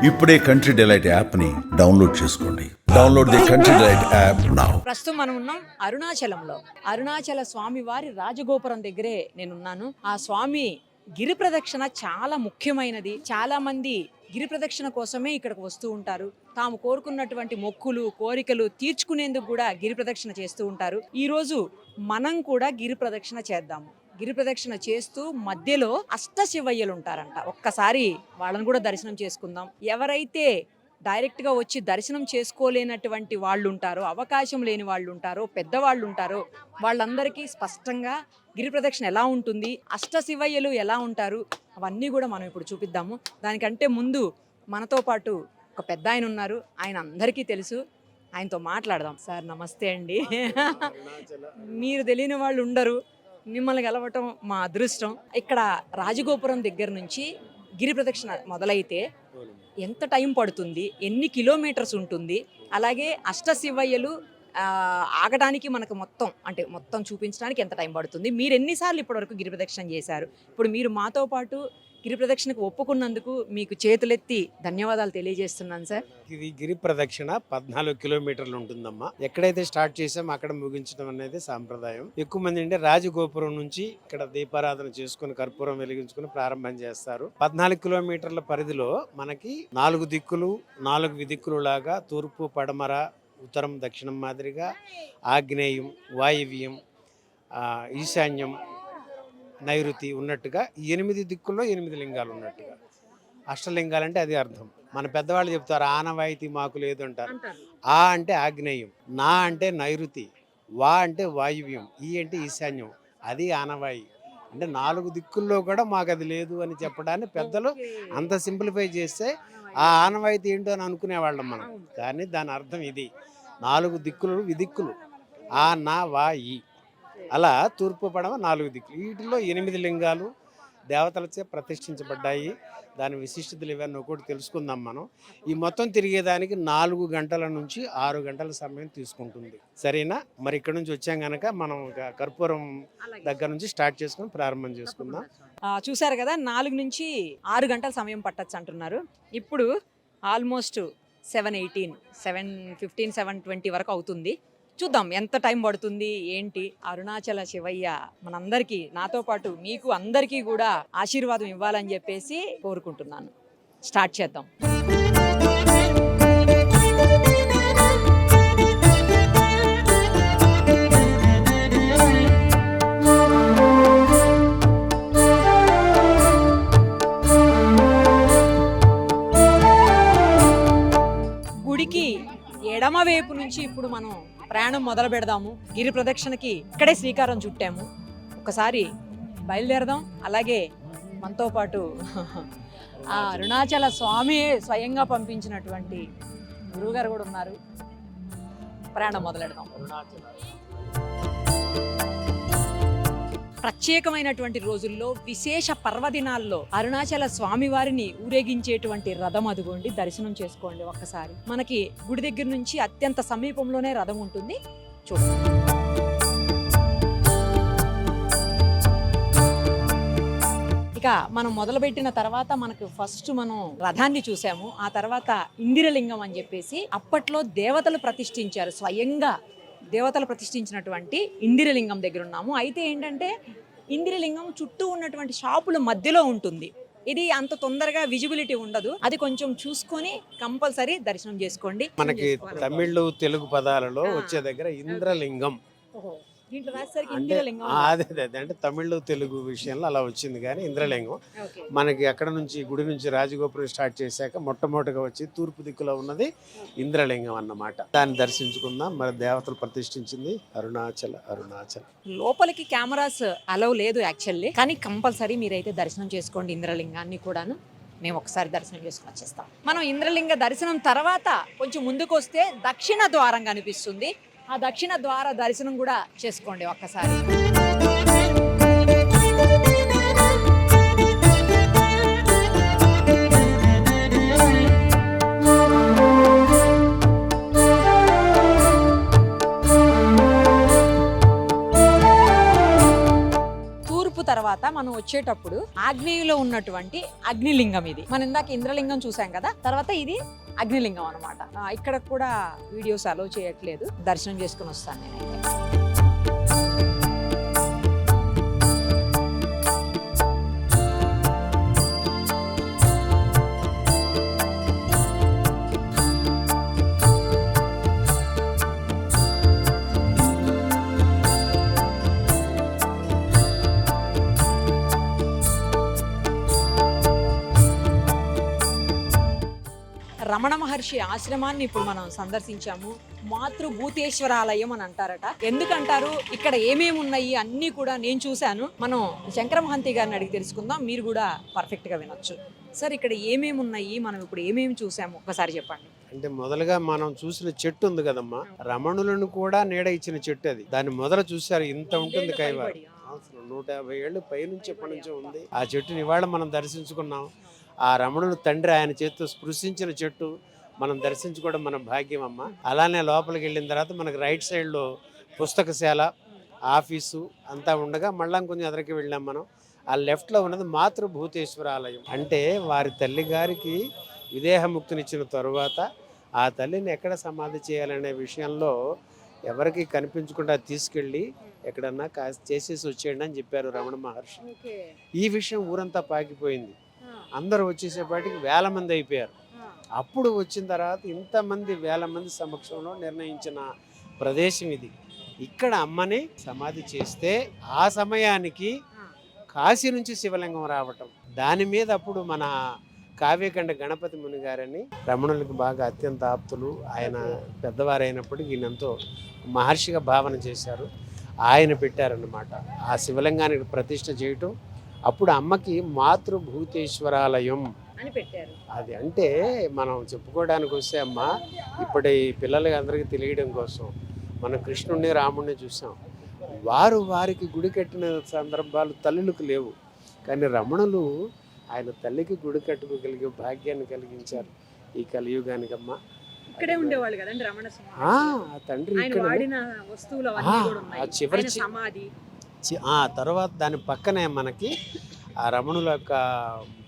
ఇప్పుడే country delight యాప్ని download చేసుకోండి. Download the country delight app now. ప్రస్తుతం మనం ఉన్నాం అరుణాచలంలో. అరుణాచల స్వామి వారి రాజగోపురం దగ్గరే నేనున్నాను. ఆ స్వామి గిరి ప్రదక్షిణ చాలా ముఖ్యమైనది. చాలా మంది గిరి ప్రదక్షిణ కోసమే ఇక్కడికి వస్తూ ఉంటారు. తాము కోరుకున్నటువంటి మొక్కులు కోరికలు తీర్చుకునేందుకు కూడా గిరి ప్రదక్షిణ చేస్తూ ఉంటారు. ఈ రోజు మనం కూడా గిరి ప్రదక్షిణ చేద్దాము. గిరి ప్రదక్షిణ చేస్తూ మధ్యలో అష్టశివయ్యలు ఉంటారంట. ఒక్కసారి వాళ్ళని కూడా దర్శనం చేసుకుందాం. ఎవరైతే డైరెక్ట్ గా వచ్చి దర్శనం చేసుకోలేనటువంటి వాళ్ళు ఉంటారో, అవకాశం లేని వాళ్ళు ఉంటారో, పెద్దవాళ్ళు ఉంటారో, వాళ్ళందరికీ స్పష్టంగా గిరి ప్రదక్షిణ ఎలా ఉంటుంది, అష్టశివయ్యలు ఎలా ఉంటారు, అవన్నీ కూడా మనం ఇప్పుడు చూపిద్దాము. దానికంటే ముందు మనతో పాటు ఒక పెద్ద ఆయన ఉన్నారు. ఆయన అందరికీ తెలుసు. ఆయనతో మాట్లాడదాం. సార్ నమస్తే అండి. మీరు తెలియని వాళ్ళు ఉండరు. మిమ్మల్ని కలవటం మా అదృష్టం. ఇక్కడ రాజగోపురం దగ్గర నుంచి గిరి ప్రదక్షిణ మొదలైతే ఎంత టైం పడుతుంది, ఎన్ని కిలోమీటర్స్ ఉంటుంది, అలాగే అష్టశివయ్యలు ఆగడానికి మనకు మొత్తం చూపించడానికి ఎంత టైం పడుతుంది, మీరు ఎన్నిసార్లు ఇప్పటివరకు గిరి ప్రదక్షిణ చేశారు, ఇప్పుడు మీరు మాతో పాటు గిరి ప్రదక్షిణకు ఒప్పుకున్నందుకు మీకు చేతులెత్తి ధన్యవాదాలు తెలియజేస్తున్నాను సార్. ఇది గిరి ప్రదక్షిణ 14 కిలోమీటర్లు ఉంటుందమ్మా. ఎక్కడైతే స్టార్ట్ చేసామో అక్కడ ముగించడం అనేది సాంప్రదాయం. ఎక్కువ మంది అంటే రాజగోపురం నుంచి ఇక్కడ దీపారాధన చేసుకుని కర్పూరం వెలిగించుకుని ప్రారంభం చేస్తారు. 14 కిలోమీటర్ల పరిధిలో మనకి 4 దిక్కులు 4 దిక్కులు లాగా తూర్పు పడమర ఉత్తరం దక్షిణం మాదిరిగా ఆగ్నేయం వాయువ్యం ఈశాన్యం నైరుతి ఉన్నట్టుగా 8 దిక్కుల్లో 8 లింగాలు ఉన్నట్టుగా. అష్టలింగాలు అంటే అది అర్థం. మన పెద్దవాళ్ళు చెప్తారు ఆనవాయితీ మాకు లేదు అంటారు. ఆ అంటే ఆగ్నేయం, నా అంటే నైరుతి, వా అంటే వాయువ్యం, ఈ అంటే ఈశాన్యం, అది ఆనవాయి. అంటే 4 దిక్కుల్లో కూడా మాకు అది లేదు అని చెప్పడానికి పెద్దలు అంత సింప్లిఫై చేస్తే ఆ ఆనవాయితీ ఏంటో అని అనుకునేవాళ్ళం మనం. కానీ దాని అర్థం ఇది. 4 దిక్కులు విదిక్కులు, ఆ నా వా ఈ, అలా తూర్పు పడమ 4 దిక్కులు. వీటిలో 8 లింగాలు దేవతలచే ప్రతిష్ఠించబడ్డాయి. దాని విశిష్టతలు ఇవన్నీ ఒకటి తెలుసుకుందాం మనం. ఈ మొత్తం తిరిగేదానికి 4 గంటల నుంచి 6 గంటల సమయం తీసుకుంటుంది. సరేనా? మరి ఇక్కడ నుంచి వచ్చాం కనుక మనం కర్పూరం దగ్గర నుంచి స్టార్ట్ చేసుకుని ప్రారంభం చేసుకుందాం. చూసారు కదా, 4 నుంచి 6 గంటల సమయం పట్టచ్చు అంటున్నారు. ఇప్పుడు ఆల్మోస్ట్ 7:18, 7:15, 7:20 వరకు అవుతుంది. చూద్దాం ఎంత టైం పడుతుంది ఏంటి. అరుణాచల శివయ్య మనందరికీ, నాతో పాటు మీకు అందరికీ కూడా ఆశీర్వాదం ఇవ్వాలని చెప్పేసి కోరుకుంటున్నాను. స్టార్ట్ చేద్దాం. గుడికి ఎడమ వైపు నుంచి ఇప్పుడు మనం ప్రయాణం మొదలు పెడదాము. గిరి ప్రదక్షిణకి ఇక్కడే శ్రీకారం చుట్టాము. ఒకసారి బయలుదేరదాం. అలాగే మనతో పాటు ఆ అరుణాచల స్వామి స్వయంగా పంపించినటువంటి గురువుగారు కూడా ఉన్నారు. ప్రయాణం మొదలెడదాం. ప్రత్యేకమైనటువంటి రోజుల్లో, విశేష పర్వదినాల్లో అరుణాచల స్వామి వారిని ఊరేగించేటువంటి రథం అదుగోండి. దర్శనం చేసుకోండి ఒక్కసారి. మనకి గుడి దగ్గర నుంచి అత్యంత సమీపంలోనే రథం ఉంటుంది. చూడండి. ఇక మనం మొదలుపెట్టిన తర్వాత మనకు ఫస్ట్ మనం రథాన్ని చూసాము. ఆ తర్వాత ఇందిరలింగం అని చెప్పేసి అప్పట్లో దేవతలు ప్రతిష్ఠించారు. స్వయంగా దేవతలు ప్రతిష్ఠించినటువంటి ఇందిరలింగం దగ్గర ఉన్నాము. అయితే ఏంటంటే ఇందిరలింగం చుట్టూ ఉన్నటువంటి షాపుల మధ్యలో ఉంటుంది. ఇది అంత తొందరగా విజిబిలిటీ ఉండదు. అది కొంచెం చూసుకొని కంపల్సరీ దర్శనం చేసుకోండి. మనకి తమిళ తెలుగు పదాలలో వచ్చే దగ్గర ఇంద్రలింగం అంటే అదే అంటే తమిళ తెలుగు విషయంలో అలా వచ్చింది. కానీ ఇంద్రలింగం మనకి అక్కడ నుంచి గుడి నుంచి రాజగోపురం స్టార్ట్ చేశాక మొట్టమొదటిగా వచ్చి తూర్పు దిక్కులో ఉన్నది ఇంద్రలింగం అన్నమాట. దాన్ని దర్శించుకుందాం. మరి దేవతలు ప్రతిష్ఠించింది అరుణాచల. లోపలికి కెమెరాస్ అలౌ లేదు యాక్చువల్లీ, కానీ కంపల్సరీ మీరైతే దర్శనం చేసుకోండి ఇంద్రలింగాన్ని కూడాను. మేము ఒకసారి దర్శనం చేసుకుని వచ్చేస్తాం. మనం ఇంద్రలింగ దర్శనం తర్వాత కొంచెం ముందుకు వస్తే దక్షిణ ద్వారం కనిపిస్తుంది. ఆ దక్షిణ ద్వార దర్శనం కూడా చేసుకోండి ఒక్కసారి. తూర్పు తర్వాత మనం వచ్చేటప్పుడు ఆగ్నేయులో ఉన్నటువంటి అగ్నిలింగం ఇది. మనం ఇందాక ఇంద్రలింగం చూసాం కదా, తర్వాత ఇది అగ్నిలింగం అనమాట. ఇక్కడ కూడా వీడియోస్ అలో చేయట్లేదు, దర్శనం చేసుకుని వస్తాను నేనైతే. రమణ మహర్షి ఆశ్రమాన్ని ఇప్పుడు మనం సందర్శించాము. మాతృభూతేశ్వరాలయం అని అంటారట. ఎందుకంటారు, ఇక్కడ ఏమేమి ఉన్నాయి అన్నీ కూడా నేను చూశాను. మనం శంకర మహంతి గారిని అడిగి తెలుసుకుందాం, మీరు కూడా పర్ఫెక్ట్ గా వినొచ్చు. సార్, ఇక్కడ ఏమేమి ఉన్నాయి, మనం ఇప్పుడు ఏమేమి చూసాము ఒకసారి చెప్పండి. అంటే మొదలుగా మనం చూసిన చెట్టు ఉంది కదమ్మా, రమణులను కూడా నీడ ఇచ్చిన చెట్టు అది. దాన్ని మొదలు చూశారు, ఇంత ఉంటుంది కైవారు. 150 ఏళ్ళు పైనుంచి ఎప్పటి నుంచో ఉంది ఆ చెట్టుని. ఇవాళ మనం దర్శించుకున్నాం. ఆ రమణుడు తండ్రి ఆయన చేతితో స్పృశించిన చెట్టు మనం దర్శించుకోవడం మన భాగ్యం అమ్మ. అలానే లోపలికి వెళ్ళిన తర్వాత మనకు రైట్ సైడ్లో పుస్తకశాల, ఆఫీసు అంతా ఉండగా మళ్ళా కొంచెం ఎదరికి వెళ్ళాం మనం. ఆ లెఫ్ట్లో ఉన్నది మాతృభూతేశ్వర ఆలయం. అంటే వారి తల్లి గారికి విదేహముక్తినిచ్చిన తరువాత ఆ తల్లిని ఎక్కడ సమాధి చేయాలనే విషయంలో ఎవరికి కనిపించకుండా తీసుకెళ్ళి ఎక్కడన్నా చేసేసి వచ్చేయండి అని చెప్పారు రమణ మహర్షి. ఈ విషయం ఊరంతా పాకిపోయింది. అందరూ వచ్చేసేపాటికి వేల మంది అయిపోయారు. అప్పుడు వచ్చిన తర్వాత ఇంతమంది వేల మంది సమక్షంలో నిర్ణయించిన ప్రదేశం ఇది. ఇక్కడ అమ్మని సమాధి చేస్తే ఆ సమయానికి కాశీ నుంచి శివలింగం రావటం, దాని మీద అప్పుడు మన కావ్యకండ గణపతి ముని గారని రమణులకు బాగా అత్యంత ఆప్తులు, ఆయన పెద్దవారైనప్పటికీ ఈయనంతో మహర్షిగా భావన చేశారు. ఆయన పెట్టారన్నమాట ఆ శివలింగానికి ప్రతిష్ఠ చేయటం. అప్పుడు అమ్మకి మాతృభూతేశ్వరాలయం అని పెట్టారు. అది అంటే మనం చెప్పుకోవడానికి వస్తే అమ్మ, ఇప్పటి పిల్లలకి అందరికీ తెలియడం కోసం మనం కృష్ణుడిని రాముడిని చూసాం. వారికి గుడి కట్టిన సందర్భాలు తల్లులకు లేవు. కానీ రమణులు ఆయన తల్లికి గుడి కట్టుకోగలిగే భాగ్యాన్ని కలిగించారు ఈ కలియుగానికమ్మ. ఇక్కడే ఉండేవాళ్ళు కదండి రమణ ఆ తండ్రి ఇక్కడ చివరి సమాధి. తర్వాత దాని పక్కనే మనకి ఆ రమణుల యొక్క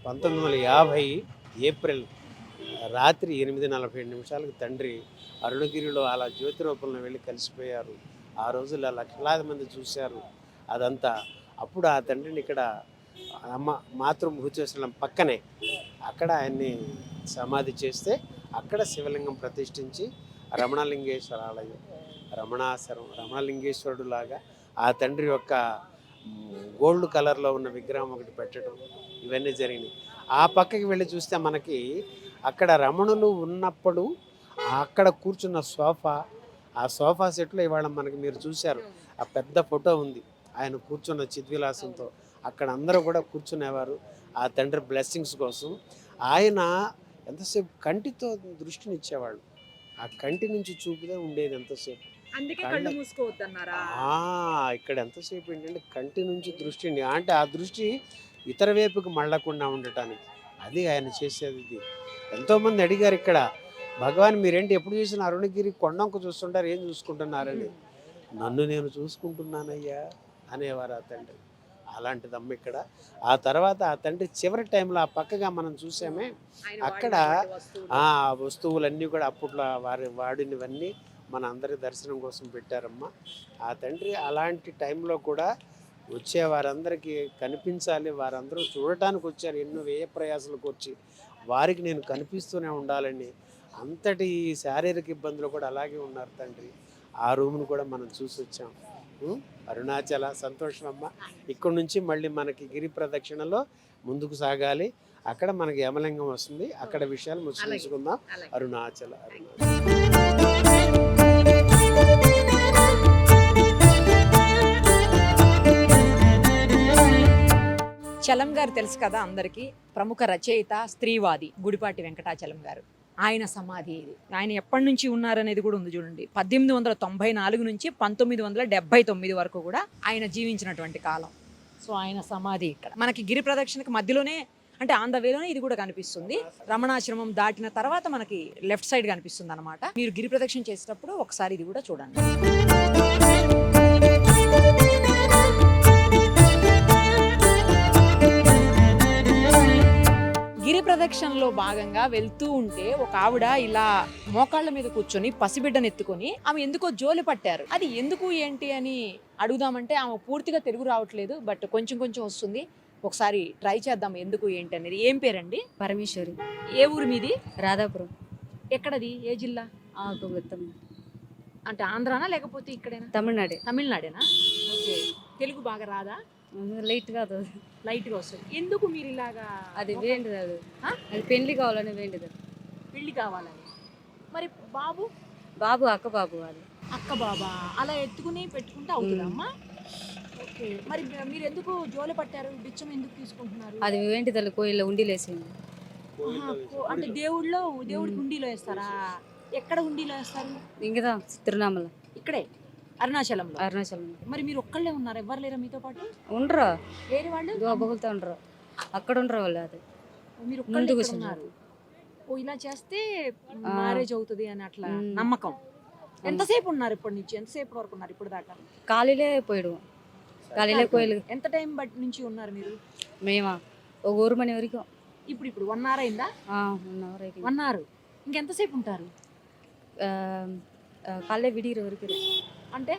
1950 ఏప్రిల్ రాత్రి 8:47 తండ్రి అరుణగిరిలో అలా జ్యోతి రూపంలో వెళ్ళి కలిసిపోయారు. ఆ రోజుల్లో లక్షలాది మంది చూశారు అదంతా. అప్పుడు ఆ తండ్రిని ఇక్కడ అమ్మ మాతృభూతేశ్వరం పక్కనే అక్కడ ఆయన్ని సమాధి చేస్తే అక్కడ శివలింగం ప్రతిష్ఠించి రమణలింగేశ్వర ఆలయం, రమణాసరం, రమణలింగేశ్వరుడు లాగా ఆ తండ్రి యొక్క గోల్డ్ కలర్లో ఉన్న విగ్రహం ఒకటి పెట్టడం, ఇవన్నీ జరిగినాయి. ఆ పక్కకి వెళ్ళి చూస్తే మనకి అక్కడ రమణులు ఉన్నప్పుడు అక్కడ కూర్చున్న సోఫా, ఆ సోఫా సెట్లో ఇవాళ మనకి మీరు చూశారు ఆ పెద్ద ఫోటో ఉంది ఆయన కూర్చున్న చిద్విలాసంతో. అక్కడ అందరూ కూడా కూర్చునేవారు ఆ తండ్రి బ్లెస్సింగ్స్ కోసం. ఆయన ఎంతసేపు కంటితో దృష్టిని ఇచ్చేవాళ్ళు. ఆ కంటి నుంచి చూపుదే ఉండేది ఎంతసేపు. ఇక్కడ ఎంతసేపు ఏంటంటే కంటి నుంచి దృష్టిని, అంటే ఆ దృష్టి ఇతర వైపుకి మళ్ళకుండా ఉండటానికి అది ఆయన చేసేది. ఇది ఎంతోమంది అడిగారు ఇక్కడ, భగవాన్ మీరేంటి ఎప్పుడు చూసిన అరుణగిరి కొండంకు చూస్తుంటారు, ఏం చూసుకుంటున్నారని. నన్ను నేను చూసుకుంటున్నానయ్యా అనేవారు ఆ తండ్రి. అలాంటిదమ్మ ఇక్కడ. ఆ తర్వాత ఆ తండ్రి చివరి టైంలో ఆ పక్కగా మనం చూసామే అక్కడ ఆ వస్తువులన్నీ కూడా అప్పట్లో వాడినవన్నీ మన అందరి దర్శనం కోసం పెట్టారమ్మా. ఆ తండ్రి అలాంటి టైంలో కూడా వచ్చే వారందరికీ కనిపించాలి, వారందరూ చూడటానికి వచ్చారు, ఎన్నో వ్యయ ప్రయాసాలకు వచ్చి వారికి నేను కనిపిస్తూనే ఉండాలని. అంతటి శారీరక ఇబ్బందులు కూడా అలాగే ఉన్నారు తండ్రి. ఆ రూమ్ను కూడా మనం చూసి వచ్చాం. అరుణాచల సంతోషం అమ్మ. ఇక్కడ నుంచి మళ్ళీ మనకి గిరి ప్రదక్షిణలో ముందుకు సాగాలి. అక్కడ మనకి యమలింగం వస్తుంది, అక్కడ విషయాలు ముచ్చరించుకుందాం. అరుణాచల చలం గారు తెలుసు కదా అందరికీ, ప్రముఖ రచయిత, స్త్రీవాది గుడిపాటి వెంకటాచలం గారు. ఆయన సమాధి ఇది. ఆయన ఎప్పటి నుంచి ఉన్నారనేది కూడా ఉంది చూడండి. 1894 నుంచి 1979 వరకు కూడా ఆయన జీవించినటువంటి కాలం. సో ఆయన సమాధి ఇక్కడ మనకి గిరి ప్రదక్షిణకి మధ్యలోనే, అంటే ఆన్ ద వేలోనే ఇది కూడా కనిపిస్తుంది. రమణాశ్రమం దాటిన తర్వాత మనకి లెఫ్ట్ సైడ్ కనిపిస్తుంది అనమాట. మీరు గిరి ప్రదక్షిణ చేసేటప్పుడు ఒకసారి ఇది కూడా చూడండి. ప్రదక్షిణలో భాగంగా వెళ్తూ ఉంటే ఒక ఆవిడ ఇలా మోకాళ్ళ మీద కూర్చొని పసిబిడ్డను ఎత్తుకొని ఆమె ఎందుకో జోలి పట్టారు. అది ఎందుకు ఏంటి అని అడుగుదామంటే ఆమె పూర్తిగా తెలుగు రావట్లేదు, బట్ కొంచెం కొంచెం వస్తుంది. ఒకసారి ట్రై చేద్దాం ఎందుకు ఏంటి అనేది. ఏం పేరండి? పరమేశ్వరి, ఏ ఊరు మీది? రాధాపురం. ఎక్కడది? ఏ జిల్లా? మొత్తం అంటే ఆంధ్రానా లేకపోతే ఇక్కడేనా? తమిళనాడే. తమిళనాడేనా? ఓకే. తెలుగు బాగా రాదా? లైట్ కాదు, లైట్గా వస్తుంది. ఎందుకు మీరు ఇలాగా? అది వేండిది, అది ఆ? అది పెళ్లి కావాలని వేండిది. పెళ్లి కావాలని. మరి బాబు? బాబు అక్క బాబు వాళ్ళు. అక్క బాబా అలా ఎత్తుకుని పెట్టుకుంటే అవుతుందమ్మా. ఓకే. మరి మీరు ఎందుకు జోలి పట్టారు? బిచ్చం ఎందుకు తీసుకుంటున్నారు? అది వేంటిది కోయిల్లో ఉండిలేసింది. అంటే దేవుడికి ఉండిలో వేస్తారా? ఎక్కడ ఉండిలో వేస్తారు? ఇంకా తిరునామల ఇక్కడే అరుణాచలంలో. అరుణాచలం మరి మీరు ఒక్కళ్ళే ఉన్నారు, ఎవ్వరు లేరా మీతో పాటు? ఉండరు, వేరే వాళ్ళు బొగులుతూ ఉండరు, అక్కడ ఉండరు వాళ్ళు. అది మీరు ముందు ఒక్కళ్ళే కూర్చున్నారు. ఉన్నారు. ఓ ఇలా చేస్తే మ్యారేజ్ అవుతుంది అని అట్లా మ్మ్. నమ్మకం. ఎంతసేపు ఉన్నారు ఇప్పటి నుంచి? ఎంతసేపు వరకు ఉన్నారు ఇప్పుడు దాకా? ఖాళీలే పోయాడు, ఖాళీలే కోయిలు. ఎంత టైం బట్టి నుంచి ఉన్నారు మీరు? మేమా ఒక ఊరు మనీ వరకు. ఇప్పుడు 1 hour అయిందా? 1 hour 1 hour. ఇంకెంతసేపు ఉంటారు? కాళ్ళే విడిగిరి వరకు, అంటే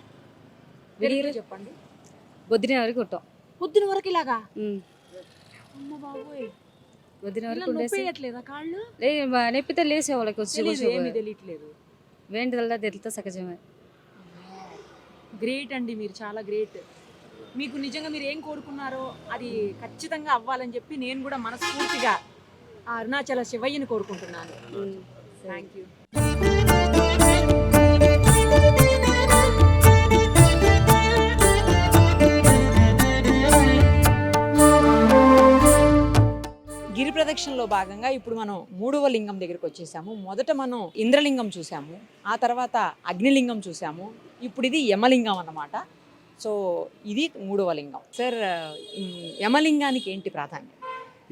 విడిగిరి చెప్పండి. బొద్దిన వరకు కొట్టాం. పొద్దున వరకు ఇలాగా? అమ్మ బాబోయ్. బొద్దిన ఇలా వరకు నొప్పి ఉండేసి వేయట్లేదా కాళ్ళు? నెప్పితే లేసే వాళ్ళకి వచ్చి తెలీదు, ఏమీ తెలియట్లేదు. వేంటిదల్లా తెలుతా సహజమే. గ్రేట్ అండి, మీరు చాలా గ్రేట్. మీకు నిజంగా మీరు ఏం కోరుకున్నారో అది ఖచ్చితంగా అవ్వాలని చెప్పి నేను కూడా మనస్ఫూర్తిగా ఆ అరుణాచల శివయ్యని కోరుకుంటున్నాను. Thank you. గిరి ప్రదక్షిణలో భాగంగా ఇప్పుడు మనం 3వ లింగం దగ్గరికి వచ్చేసాము. మొదట మనం ఇంద్రలింగం చూసాము, ఆ తర్వాత అగ్నిలింగం చూసాము, ఇప్పుడు ఇది యమలింగం అన్నమాట. సో ఇది 3వ లింగం. సార్, యమలింగానికి ఏంటి ప్రాధాన్యం?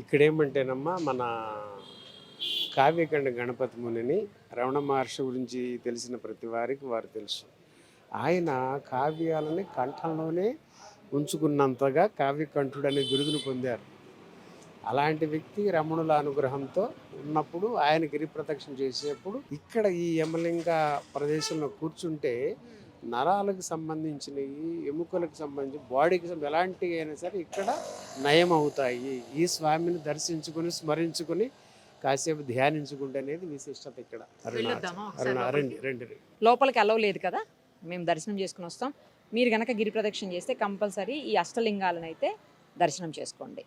ఇక్కడ ఏమంటేనమ్మా, మన కావ్యకండ గణపతి మునిని రమణ మహర్షి గురించి తెలిసిన ప్రతి వారికి వారు తెలుసు. ఆయన కావ్యాలని కంఠంలోనే ఉంచుకున్నంతగా కావ్యకంఠుడు అనే బిరుదును పొందారు. అలాంటి వ్యక్తి రమణుల అనుగ్రహంతో ఉన్నప్పుడు ఆయన గిరి ప్రదక్షిణ చేసేప్పుడు ఇక్కడ ఈ యమలింగ ప్రదేశంలో కూర్చుంటే నరాలకు సంబంధించినవి, ఎముకలకు సంబంధించి బాడీకి ఎలాంటివి అయినా సరే ఇక్కడ నయం అవుతాయి. ఈ స్వామిని దర్శించుకుని స్మరించుకుని కాసేపు ధ్యానించుకుంటే అనేది విశిష్టత ఇక్కడ. వెళ్ళొద్దామా ఒకసారి రండి రండి. లోపలికి అలవ్ లేదు కదా, మేము దర్శనం చేసుకుని వస్తాం. మీరు గనక గిరి ప్రదక్షిణ చేస్తే కంపల్సరీ ఈ అష్టలింగాలను అయితే దర్శనం చేసుకోండి.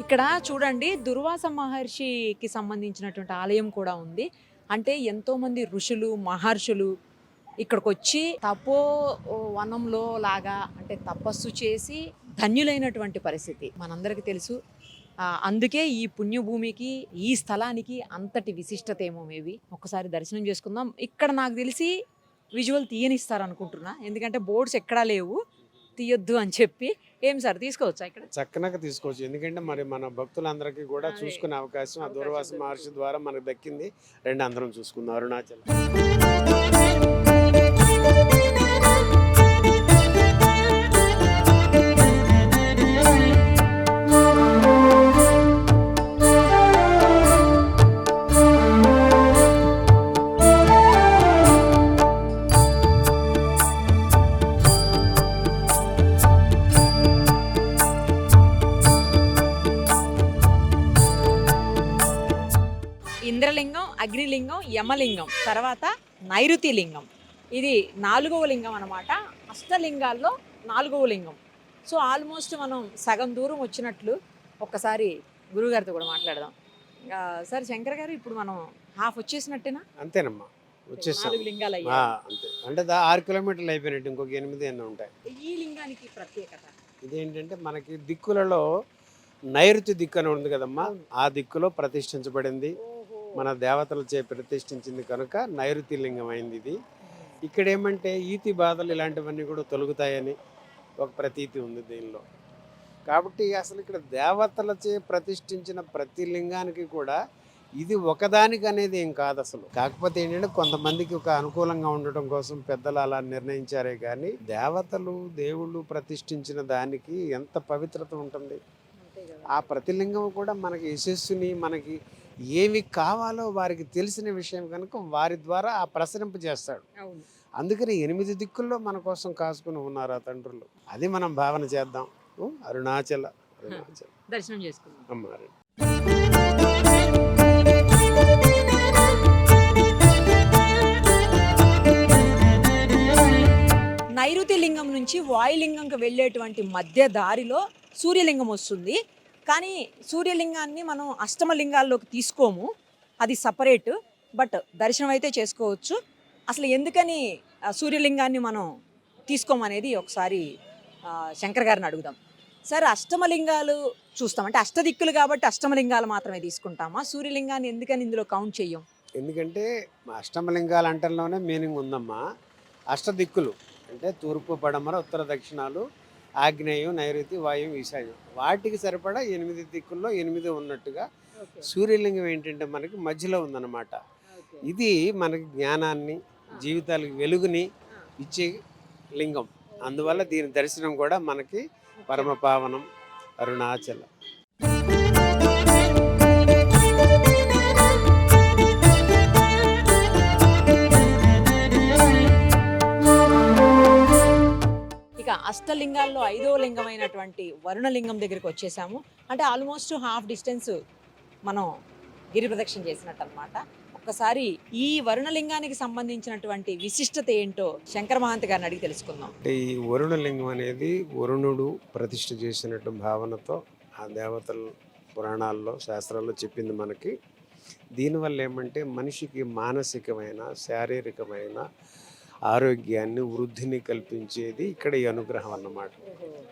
ఇక్కడ చూడండి, దుర్వాస మహర్షికి సంబంధించినటువంటి ఆలయం కూడా ఉంది. అంటే ఎంతోమంది ఋషులు మహర్షులు ఇక్కడికి వచ్చి తపో వనంలో లాగా అంటే తపస్సు చేసి ధన్యులైనటువంటి పరిస్థితి మనందరికీ తెలుసు. అందుకే ఈ పుణ్యభూమికి, ఈ స్థలానికి అంతటి విశిష్టత ఏమో మేబీ. ఒక్కసారి దర్శనం చేసుకుందాం. ఇక్కడ నాకు తెలిసి విజువల్ తీయనిస్తారు అనుకుంటున్నా, ఎందుకంటే బోర్డ్స్ ఎక్కడా లేవు తీయొద్దు అని చెప్పి. ఏం సార్, తీసుకోవచ్చా ఇక్కడ? చక్కనగా తీసుకోవచ్చు, ఎందుకంటే మరి మన భక్తులందరికీ కూడా చూసుకునే అవకాశం ఆ దుర్వాస మహర్షి ద్వారా మనకు దక్కింది. రెండు అందరం చూసుకుందాం అరుణాచలం. ఇంద్రలింగం, అగ్నిలింగం, యమలింగం, తర్వాత నైరుతి లింగం. ఇది 4వ లింగం అన్నమాట. అష్టలింగాల్లో 4వ లింగం. సో ఆల్మోస్ట్ మనం సగం దూరం వచ్చినట్లు. ఒక్కసారి గురుగారితో కూడా మాట్లాడదాం. సార్, శంకర్ గారు, ఇప్పుడు మనం హాఫ్ వచ్చేసినట్టేనా? అంతేనమ్మా, వచ్చేస్తాం. 4 లింగాలు అంతే, అంటే 6 కిలోమీటర్లు అయిపోయినట్టు, ఇంకొక 8 ఎన్నో ఉంటాయి. ఈ లింగానికి ప్రత్యేకత ఇదేంటంటే మనకి దిక్కులలో నైరుతి దిక్కు అని ఉంది కదమ్మా, ఆ దిక్కులో ప్రతిష్ఠించబడింది. మన దేవతలచే ప్రతిష్ఠించింది కనుక నైరుతి లింగం అయింది ఇది. ఇక్కడ ఏమంటే ఈతి బాధలు ఇలాంటివన్నీ కూడా తొలగుతాయని ఒక ప్రతీతి ఉంది దీనిలో. కాబట్టి అసలు ఇక్కడ దేవతలచే ప్రతిష్ఠించిన ప్రతి లింగానికి కూడా ఇది ఒకదానికి అనేది ఏం కాదు అసలు. కాకపోతే ఏంటంటే కొంతమందికి ఒక అనుకూలంగా ఉండటం కోసం పెద్దలు అలా నిర్ణయించారే కానీ దేవతలు దేవుళ్ళు ప్రతిష్ఠించిన దానికి ఎంత పవిత్రత ఉంటుంది. ఆ ప్రతిలింగం కూడా మనకి యశస్సుని, మనకి ఏమి కావాలో వారికి తెలిసిన విషయం కనుక వారి ద్వారా ఆ ప్రసరింప చేస్తాడు. అందుకని 8 దిక్కుల్లో మన కోసం కాసుకుని ఉన్నారు ఆ తండ్రులు. అది మనం భావన చేద్దాం. అరుణాచల అరుణాచల దర్శనం చేసుకుందాం. అమ్మారు. నైరుతి లింగం నుంచి వాయులింగంకి వెళ్ళేటువంటి మధ్య దారిలో సూర్యలింగం వస్తుంది. కానీ సూర్యలింగాన్ని మనం అష్టమ లింగాల్లోకి తీసుకోము, అది సపరేట్. బట్ దర్శనం అయితే చేసుకోవచ్చు. అసలు ఎందుకని సూర్యలింగాన్ని మనం తీసుకోమనేది ఒకసారి శంకర్ గారిని అడుగుదాం. సార్, అష్టమలింగాలు చూస్తాం అంటే అష్టదిక్కులు కాబట్టి అష్టమలింగాలు మాత్రమే తీసుకుంటామా? సూర్యలింగాన్ని ఎందుకని ఇందులో కౌంట్ చెయ్యం? ఎందుకంటే అష్టమలింగాల అంటంలోనే మీనింగ్ ఉందమ్మా. అష్టదిక్కులు అంటే తూర్పు, పడమర, ఉత్తర, దక్షిణాలు, ఆగ్నేయం, నైరుతి, వాయువు, ఈశాన్యం. వాటికి సరిపడా 8 దిక్కుల్లో 8 ఉన్నట్టుగా సూర్యలింగం ఏంటంటే మనకి మధ్యలో ఉందన్నమాట. ఇది మనకి జ్ఞానాన్ని, జీవితాలకు వెలుగుని ఇచ్చే లింగం. అందువల్ల దీని దర్శనం కూడా మనకి పరమపావనం అరుణాచల. ఇక అష్టలింగాల్లో 5వ లింగమైనటువంటి వరుణలింగం దగ్గరికి వచ్చేసాము. అంటే ఆల్మోస్ట్ హాఫ్ డిస్టెన్స్ మనం గిరి ప్రదక్షిణ చేసినట్టు అనమాట. ఒక్కసారి ఈ వరుణలింగానికి సంబంధించినటువంటి విశిష్టత ఏంటో శంకర మహంత్ గారిని అడిగి తెలుసుకుందాం. అంటే ఈ వరుణలింగం అనేది వరుణుడు ప్రతిష్ఠ చేసినట్టు భావనతో ఆ దేవతల పురాణాల్లో, శాస్త్రాల్లో చెప్పింది మనకి. దీనివల్ల ఏమంటే మనిషికి మానసికమైన, శారీరకమైన ఆరోగ్యాన్ని, వృద్ధిని కల్పించేది ఇక్కడ ఈ అనుగ్రహం అన్నమాట.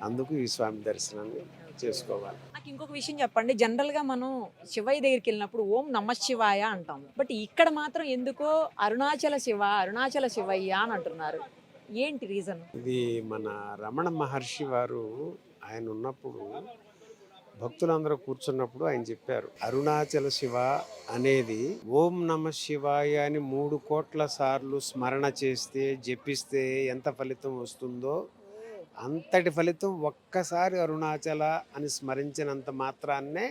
అందుకు ఈ స్వామి దర్శనాన్ని చేసుకోవాలి. నాకు ఇంకొక విషయం చెప్పండి. జనరల్గా మనం శివయ్య దగ్గరికి వెళ్ళినప్పుడు ఓం నమ శివాయ అంటాం. బట్ ఇక్కడ మాత్రం ఎందుకో అరుణాచల శివ, అరుణాచల శివయ్య అని అంటున్నారు. ఏంటి రీజన్? ఇది మన రమణ మహర్షి వారు ఆయన ఉన్నప్పుడు భక్తులందరూ కూర్చున్నప్పుడు ఆయన చెప్పారు, అరుణాచల శివ అనేది ఓం నమ శివాయ అని 3 కోట్ల సార్లు స్మరణ చేస్తే, జపిస్తే ఎంత ఫలితం వస్తుందో అంతటి ఫలితం ఒక్కసారి అరుణాచల అని స్మరించినంత మాత్రాన్నే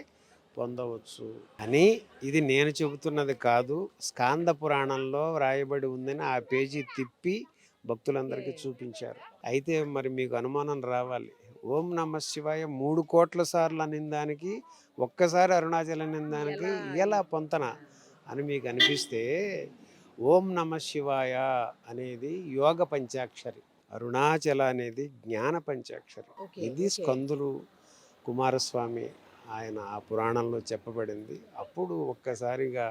పొందవచ్చు అని. ఇది నేను చెబుతున్నది కాదు, స్కాంద పురాణంలో వ్రాయబడి ఉందని ఆ పేజీ తిప్పి భక్తులందరికీ చూపించారు. అయితే మరి మీకు అనుమానం రావాలి, ఓం నమ శివాయ 3 కోట్ల సార్లు అనిందానికి ఒక్కసారి అరుణాచల అనిందానికి ఎలా పొంతన అని మీకు అనిపిస్తే, ఓం నమ శివాయ అనేది యోగ పంచాక్షరి, అరుణాచల అనేది జ్ఞాన పంచాక్షరి. ఇది స్కందులు కుమారస్వామి ఆయన ఆ పురాణంలో చెప్పబడింది. అప్పుడు ఒక్కసారిగా